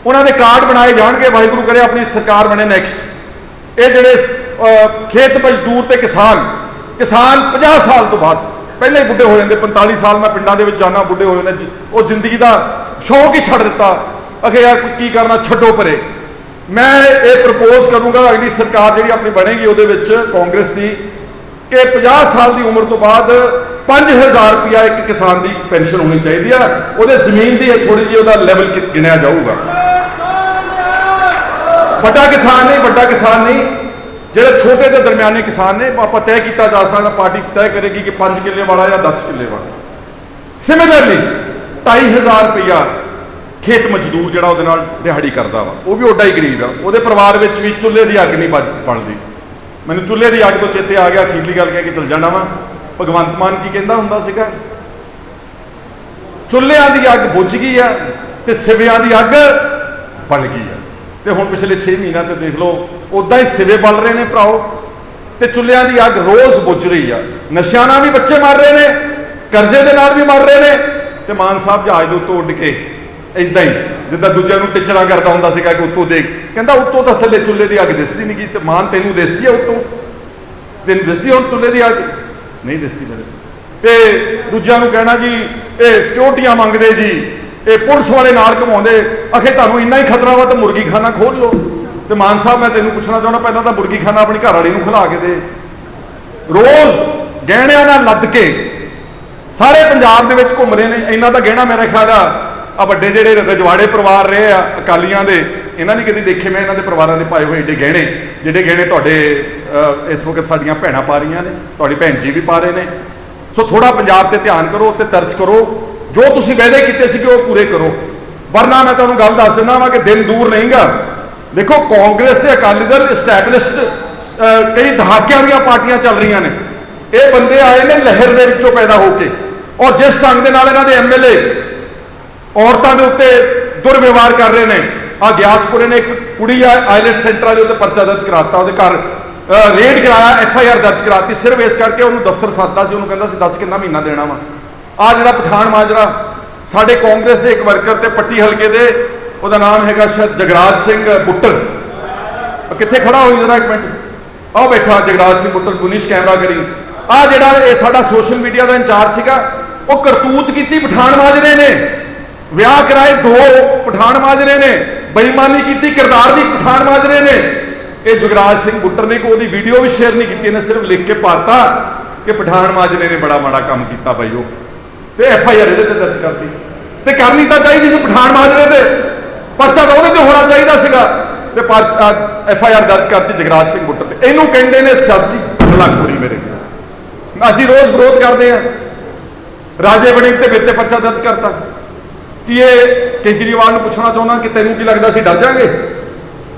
ਉਹਨਾਂ ਦੇ ਕਾਰਡ ਬਣਾਏ ਜਾਣਗੇ। ਵਾਹਿਗੁਰੂ ਕਰੇ ਆਪਣੀ ਸਰਕਾਰ ਬਣੇ ਨੈਕਸਟ। ਇਹ ਜਿਹੜੇ ਖੇਤ ਮਜ਼ਦੂਰ ਤੇ ਕਿਸਾਨ 50 ਸਾਲ ਤੋਂ ਬਾਅਦ ਪਹਿਲਾਂ ਹੀ ਬੁੱਢੇ ਹੋ ਜਾਂਦੇ। 45 ਸਾਲ ਮੈਂ ਪਿੰਡਾਂ ਦੇ ਵਿੱਚ ਜਾਣਾ, ਬੁੱਢੇ ਹੋ ਜਾਂਦੇ। ਉਹ ਜ਼ਿੰਦਗੀ ਦਾ ਸ਼ੌਕ ਹੀ ਛੱਡ ਦਿੱਤਾ, ਅਗੇ ਯਾਰ ਕੀ ਕਰਨਾ, ਛੱਡੋ ਪਰੇ। ਮੈਂ ਇਹ ਪ੍ਰਪੋਜ਼ ਕਰੂੰਗਾ ਅਗਲੀ ਸਰਕਾਰ ਜਿਹੜੀ ਆਪਣੀ ਬਣੇਗੀ ਉਹਦੇ ਵਿੱਚ ਕਾਂਗਰਸ ਦੀ, ਕਿ 50 ਸਾਲ ਦੀ ਉਮਰ ਤੋਂ ਬਾਅਦ 5000 ਰੁਪਇਆ ਇੱਕ ਕਿਸਾਨ ਦੀ ਪੈਨਸ਼ਨ ਹੋਣੀ ਚਾਹੀਦੀ ਆ। ਉਹਦੇ ਜ਼ਮੀਨ ਦੀ ਥੋੜੀ ਜਿਹੀ ਉਹਦਾ ਲੈਵਲ ਗਿਣਿਆ ਜਾਊਗਾ। ਵੱਡਾ ਕਿਸਾਨ ਨਹੀਂ, ਜਿਹੜੇ ਛੋਟੇ ਤੇ ਦਰਮਿਆਨੇ ਕਿਸਾਨ ਨੇ, ਆਪਾਂ ਤੈਅ ਕੀਤਾ ਜਾ ਸਕਦਾ, ਪਾਰਟੀ ਤੈਅ ਕਰੇਗੀ ਕਿ 5 ਕਿੱਲੇ ਵਾਲਾ ਜਾਂ 10 ਕਿੱਲੇ ਵਾਲਾ। ਸਿਮਿਲਰਲੀ 2500 ਰੁਪਇਆ ਖੇਤ ਮਜ਼ਦੂਰ ਜਿਹੜਾ ਉਹਦੇ ਨਾਲ ਦਿਹਾੜੀ ਕਰਦਾ ਵਾ, ਉਹ ਵੀ ਓਡਾ ਹੀ ਗਰੀਬ ਆ। ਉਹਦੇ ਪਰਿਵਾਰ ਵਿੱਚ ਵੀ ਚੁੱਲ੍ਹੇ ਦੀ ਅੱਗ ਨਹੀਂ ਬਲਦੀ। ਮੈਨੂੰ ਚੁੱਲ੍ਹੇ ਦੀ ਅੱਗ ਤੋਂ ਚੇਤੇ ਆ ਗਿਆ, ਅਖੀਰਲੀ ਗੱਲ ਕਹਿ ਕੇ ਚਲ ਜਾਣਾ ਵਾ। ਭਗਵੰਤ ਮਾਨ ਕੀ ਕਹਿੰਦਾ ਹੁੰਦਾ ਸੀਗਾ, ਚੁੱਲ੍ਹਿਆਂ ਦੀ ਅੱਗ ਬੁੱਝ ਗਈ ਆ ਤੇ ਸਿਵਿਆਂ ਦੀ ਅੱਗ ਬਲ ਗਈ ਆ। ਤੇ ਹੁਣ ਪਿਛਲੇ 6 ਮਹੀਨਿਆਂ ਤੇ ਦੇਖ ਲਓ, ਉਦਾਂ ਹੀ ਸਿਵੇ ਬਲ ਰਹੇ ਨੇ ਭਰਾਓ, ਤੇ ਚੁੱਲ੍ਹਿਆਂ ਦੀ ਅੱਗ ਰੋਜ਼ ਬੁੱਝ ਰਹੀ ਆ। ਨਸ਼ਿਆਂ ਨਾਲ ਵੀ ਬੱਚੇ ਮਰ ਰਹੇ ਨੇ, ਕਰਜ਼ੇ ਦੇ ਨਾਲ ਵੀ ਮਰ ਰਹੇ ਨੇ। ਤੇ ਮਾਨ ਸਾਹਿਬ ਜਹਾਜ਼ ਦੇ ਉੱਤੋਂ ਉੱਡ ਕੇ ਇਦਾਂ ਹੀ ਜਿੱਦਾਂ ਦੂਜਿਆਂ ਨੂੰ ਟਿਚਰਾਂ ਕਰਦਾ ਹੁੰਦਾ ਸੀਗਾ ਕਿ ਉੱਤੋਂ ਦੇਖ, ਕਹਿੰਦਾ ਉੱਤੋਂ ਤਾਂ ਥੱਲੇ ਚੁੱਲ੍ਹੇ ਦੀ ਅੱਗ ਦਿਸਦੀ ਨਹੀਂ ਗਈ। ਤੇ ਮਾਨ ਤੈਨੂੰ ਦਿਸਦੀ ਆ ਉੱਤੋਂ, ਤੈਨੂੰ ਦਿਸਦੀ ਹੁਣ ਚੁੱਲ੍ਹੇ ਦੀ ਅੱਗ ਨਹੀਂ ਦਿਸਦੀ ਮੇਰੇ। ਤੇ ਦੂਜਿਆਂ ਨੂੰ ਕਹਿਣਾ ਜੀ ਇਹ ਸਿਕਿਉਰਟੀਆਂ ਮੰਗਦੇ ਜੀ, ਇਹ ਪੁਲਿਸ ਵਾਲੇ ਨਾਲ ਘਮਾਉਂਦੇ, ਆਖੇ ਤੁਹਾਨੂੰ ਇੰਨਾ ਹੀ ਖਤਰਾ ਵਾ ਤਾਂ ਮੁਰਗੀ ਖਾਨਾ ਖੋਲ ਲਓ। ਤੇ ਮਾਨ ਸਾਹਿਬ ਮੈਂ ਤੈਨੂੰ ਪੁੱਛਣਾ ਚਾਹੁੰਦਾ, ਪਹਿਲਾਂ ਤਾਂ ਮੁਰਗੀ ਖਾਨਾ ਆਪਣੀ ਘਰ ਵਾਲੀ ਨੂੰ ਖਿਲਾ ਕੇ ਦੇ। ਰੋਜ਼ ਗਹਿਣਿਆਂ ਨਾਲ ਲੱਦ ਕੇ ਸਾਰੇ ਪੰਜਾਬ ਦੇ ਵਿੱਚ ਘੁੰਮ ਰਹੇ ਨੇ। ਇਹਨਾਂ ਦਾ ਗਹਿਣਾ ਮੇਰਾ ਖਿਆਲ ਆ ਵੱਡੇ ਜਿਹੜੇ ਰਜਵਾੜੇ ਪਰਿਵਾਰ ਰਹੇ ਆ ਅਕਾਲੀਆਂ ਦੇ, ਇਹਨਾਂ ਨੇ ਕਦੀ ਦੇਖੇ ਮੈਂ ਇਹਨਾਂ ਦੇ ਪਰਿਵਾਰਾਂ ਦੇ ਪਾਏ ਹੋਏ ਏਡੇ ਗਹਿਣੇ, ਜਿਹੜੇ ਗਹਿਣੇ ਤੁਹਾਡੇ ਇਸ ਵਕਤ ਸਾਡੀਆਂ ਭੈਣਾਂ ਪਾ ਰਹੀਆਂ ਨੇ, ਤੁਹਾਡੀ ਭੈਣ ਜੀ ਵੀ ਪਾ ਰਹੇ ਨੇ। ਸੋ ਥੋੜਾ ਪੰਜਾਬ ਤੇ ਧਿਆਨ ਕਰੋ ਤੇ ਤਰਸ ਕਰੋ, ਜੋ ਤੁਸੀਂ ਵਾਅਦੇ ਕੀਤੇ ਸੀਗੇ ਉਹ ਪੂਰੇ ਕਰੋ, ਵਰਨਾ ਮੈਂ ਤੁਹਾਨੂੰ ਗੱਲ ਦੱਸ ਦਿੰਦਾ ਵਾਂ ਕਿ ਦਿਨ ਦੂਰ ਨਹੀਂਗਾ। ਦੇਖੋ ਕਾਂਗਰਸ ਤੇ ਅਕਾਲੀ ਦਲ ਇਸਟੈਬਲਿਸ਼ਡ ਕਈ ਦਹਾਕਿਆਂ ਦੀਆਂ ਪਾਰਟੀਆਂ ਚੱਲ ਰਹੀਆਂ ਨੇ, ਇਹ ਬੰਦੇ ਆਏ ਨੇ ਲਹਿਰ ਦੇ ਵਿੱਚੋਂ ਪੈਦਾ ਹੋ ਕੇ, ਔਰ ਜਿਸ ਢੰਗ ਦੇ ਨਾਲ ਇਹਨਾਂ ਦੇ ਐਮਐਲਏ ਔਰਤਾਂ ਦੇ ਉੱਤੇ ਦੁਰਵਿਵਹਾਰ ਕਰ ਰਹੇ ਨੇ। ਆ ਗਿਆਸਪੁਰੇ ਨੇ ਇੱਕ ਕੁੜੀ ਆਈਲੈਟ ਸੈਂਟਰਾਂ ਦੇ ਉੱਤੇ ਪਰਚਾ ਦਰਜ ਕਰਾਤਾ, ਉਹਦੇ ਘਰ ਰੇਡ ਕਰਾਇਆ, ਐਫਆਈਆਰ ਦਰਜ ਕਰਾਤੀ, ਸਿਰਫ ਇਸ ਕਰਕੇ ਉਹਨੂੰ ਦਫ਼ਤਰ ਸੱਦਦਾ ਸੀ, ਉਹਨੂੰ ਕਹਿੰਦਾ ਸੀ ਦੱਸ ਕਿੰਨਾ ਮਹੀਨਾ ਦੇਣਾ ਵਾ। ਆ ਜਿਹੜਾ ਪਠਾਨ ਮਾਜਰਾ, ਸਾਡੇ ਕਾਂਗਰਸ ਦੇ ਇੱਕ ਵਰਕਰ ਤੇ ਪੱਟੀ ਹਲਕੇ ਦੇ, ਉਹਦਾ ਨਾਮ ਹੈਗਾ ਸ਼ਾਇਦ ਜਗਰਾਜ ਸਿੰਘ ਬੁੱਟਰ, ਕਿੱਥੇ ਖੜਾ ਹੋਈ ਜਰਾ ਇੱਕ ਮਿੰਟ, ਆਹ ਬੈਠਾ ਜਗਰਾਜ ਸਿੰਘ ਬੁੱਟਰ, ਪੁਲਿਸ ਕੈਮਰਾ ਕਰੀ। ਆ ਜਿਹੜਾ ਇਹ ਸਾਡਾ ਸੋਸ਼ਲ ਮੀਡੀਆ ਦਾ ਇੰਚਾਰਜ ਸੀਗਾ, ਉਹ ਕਰਤੂਤ ਕੀਤੀ ਪਠਾਨ ਮਾਜਰੇ ਨੇ, ਵਿਆਹ ਕਰਾਏ 2 ਪਠਾਨ ਮਾਜਰੇ ਨੇ, ਬੇਈਮਾਨੀ ਕੀਤੀ ਕਿਰਦਾਰ ਦੀ ਪਠਾਨ ਮਾਜਰੇ ਨੇ। ਇਹ ਜਗਰਾਜ ਸਿੰਘ ਬੁੱਟਰ ਨੇ ਉਹਦੀ ਵੀਡੀਓ ਵੀ ਸ਼ੇਅਰ ਨਹੀਂ ਕੀਤੀ, ਇਹਨੇ ਸਿਰਫ ਲਿਖ ਕੇ ਪਾਤਾ ਕਿ ਪਠਾਨ ਮਾਜਰੇ ਨੇ ਬੜਾ ਮਾੜਾ ਕੰਮ ਕੀਤਾ ਬਾਈ ਉਹ, ਤੇ ਐਫਆਈਆਰ ਇਹਦੇ ਤੇ ਦਰਜ ਕਰਤੀ। ਤੇ ਕਰਨੀ ਤਾਂ ਚਾਹੀਦੀ ਸੀ ਪਠਾਨ ਮਾਜਰੇ ਤੇ, ਪਰਚਾ ਤਾਂ ਉਹਦੇ ਤੇ ਹੋਣਾ ਚਾਹੀਦਾ ਸੀਗਾ, ਤੇ ਐਫਆਈਆਰ ਦਰਜ ਕਰਤੀ ਜਗਰਾਜ ਸਿੰਘ ਬੁੱਟਰ ਤੇ। ਇਹਨੂੰ ਕਹਿੰਦੇ ਨੇ ਸਿਆਸੀ ਹਲਾਕੁਰੀ। ਮੇਰੇ ਅਸੀਂ ਰੋਜ਼ ਵਿਰੋਧ ਕਰਦੇ ਹਾਂ, ਰਾਜੇ ਵੜਿੰਗ ਤੇ ਮੇਰੇ ਤੇ ਪਰਚਾ ਦਰਜ ਕਰਤਾ। ਕਿ ਇਹ ਕੇਜਰੀਵਾਲ ਨੂੰ ਪੁੱਛਣਾ ਚਾਹੁੰਦਾ ਕਿ ਤੈਨੂੰ ਕੀ ਲੱਗਦਾ ਅਸੀਂ ਡਰ ਜਾਾਂਗੇ?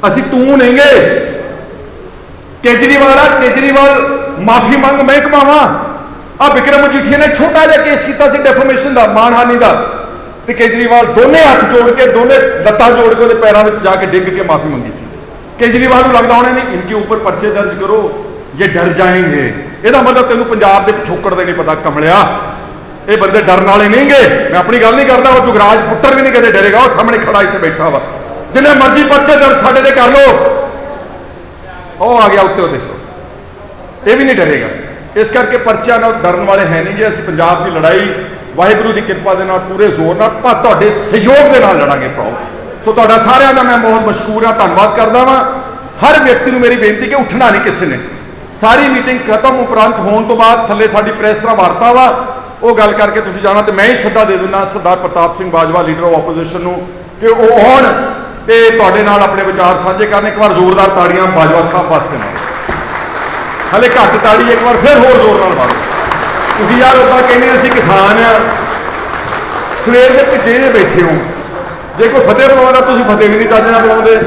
ਅਸੀਂ ਤੂੰ ਨਹੀਂਗੇ ਕੇਜਰੀਵਾਲ ਆ, ਕੇਜਰੀਵਾਲ ਮਾਫੀ ਮੰਗ ਮਹਿਕਮਾ ਵਾ। ਆ ਵਿਕਰਮ ਮਜੀਠੀਆ ਨੇ ਛੋਟਾ ਜਿਹਾ ਕੇਸ ਕੀਤਾ ਸੀ ਡੈਫਾਮੇਸ਼ਨ ਦਾ, ਮਾਨਹਾਨੀ ਦਾ, ਤੇ ਕੇਜਰੀਵਾਲ ਦੋਨੇ ਹੱਥ ਜੋੜ ਕੇ, ਦੋਨੇ ਲੱਤਾਂ ਜੋੜ ਕੇ ਉਹਦੇ ਪੈਰਾਂ ਵਿੱਚ ਜਾ ਕੇ ਡਿੱਗ ਕੇ ਮਾਫੀ ਮੰਗੀ ਸੀ। ਕੇਜਰੀਵਾਲ ਨੂੰ ਲੱਗਦਾ ਹੋਣਾ ਨਹੀਂ ਇਨਕੇ ਉੱਪਰ ਪਰਚੇ ਦਰਜ ਕਰੋ ਇਹ ਡਰ ਜਾਏਂਗੇ, ਇਹਦਾ ਮਤਲਬ ਤੈਨੂੰ ਪੰਜਾਬ ਦੇ ਪਿਛੋਕੜ ਦਾ ਨਹੀਂ ਪਤਾ ਕਮਲਿਆ। ਇਹ ਬੰਦੇ ਡਰਨ ਵਾਲੇ ਨਹੀਂਗੇ, ਮੈਂ ਆਪਣੀ ਗੱਲ ਨਹੀਂ ਕਰਦਾ, ਉਹ ਜੁਗਰਾਜ ਪੁੱਤਰ ਵੀ ਨਹੀਂ ਕਦੇ ਡਰੇਗਾ, ਉਹ ਸਾਹਮਣੇ ਖੜਾ ਇੱਥੇ ਬੈਠਾ ਵਾ, ਜਿੰਨੇ ਮਰਜ਼ੀ ਪਰਚੇ ਦਰਜ ਸਾਡੇ ਤੇ ਕਰ ਲੋ, ਉਹ ਆ ਗਿਆ ਉੱਤੇ, ਉਹ ਦੇਖੋ ਇਹ ਵੀ ਨਹੀਂ ਡਰੇਗਾ। ਇਸ ਕਰਕੇ ਪਰਚਿਆਂ ਨਾਲ ਡਰਨ ਵਾਲੇ ਹੈ ਨਹੀਂ ਜੀ। ਅਸੀਂ ਪੰਜਾਬ ਦੀ ਲੜਾਈ ਵਾਹਿਗੁਰੂ ਦੀ ਕਿਰਪਾ ਦੇ ਨਾਲ ਪੂਰੇ ਜ਼ੋਰ ਨਾਲ ਤੁਹਾਡੇ ਸਹਿਯੋਗ ਦੇ ਨਾਲ ਲੜਾਂਗੇ ਭਰਾਓ। ਸੋ ਤੁਹਾਡਾ ਸਾਰਿਆਂ ਦਾ ਮੈਂ ਬਹੁਤ ਮਸ਼ਕੂਰ ਹਾਂ, ਧੰਨਵਾਦ ਕਰਦਾ ਵਾਂ। ਹਰ ਵਿਅਕਤੀ ਨੂੰ ਮੇਰੀ ਬੇਨਤੀ ਕਿ ਉੱਠਣਾ ਨਹੀਂ ਕਿਸੇ ਨੇ। ਸਾਰੀ ਮੀਟਿੰਗ ਖਤਮ ਉਪਰੰਤ ਹੋਣ ਤੋਂ ਬਾਅਦ ਥੱਲੇ ਸਾਡੀ ਪ੍ਰੈਸ ਦਾ ਵਾਰਤਾ ਵਾ, ਉਹ ਗੱਲ ਕਰਕੇ ਤੁਸੀਂ ਜਾਣਾ, ਤੇ ਮੈਂ ਹੀ ਸੱਦਾ ਦੇ ਦਿੰਦਾ Sardar Pratap Singh Bajwa leader of opposition ਨੂੰ ਕਿ ਉਹ ਆਉਣ ਤੇ ਤੁਹਾਡੇ ਨਾਲ ਆਪਣੇ ਵਿਚਾਰ ਸਾਂਝੇ ਕਰਨ। ਇੱਕ ਵਾਰ ਜ਼ੋਰਦਾਰ ਤਾੜੀਆਂ ਬਾਜਵਾ ਸਾਹਿਬ ਵਾਸਤੇ ਨਾਲ, ਹਲੇ ਘੱਟ ਤਾੜੀ ਇੱਕ ਵਾਰ ਫਿਰ ਹੋਰ ਜ਼ੋਰ ਨਾਲ ਮਾਰੋ। ਤੁਸੀਂ ਯਾਰ ਉੱਦਾਂ ਕਹਿੰਦੇ ਅਸੀਂ ਕਿਸਾਨ ਆ, ਸਵੇਰ ਦੇ ਭਿੱਜੇ ਜੇ ਬੈਠੇ ਹੋ, ਜੇ ਕੋਈ ਫਤਿਹ ਬੁਲਾਉਂਦਾ ਤੁਸੀਂ ਫਤਿਹ ਵੀ ਨਹੀਂ ਚੱਜ ਨਾਲ ਬੁਲਾਉਂਦੇ।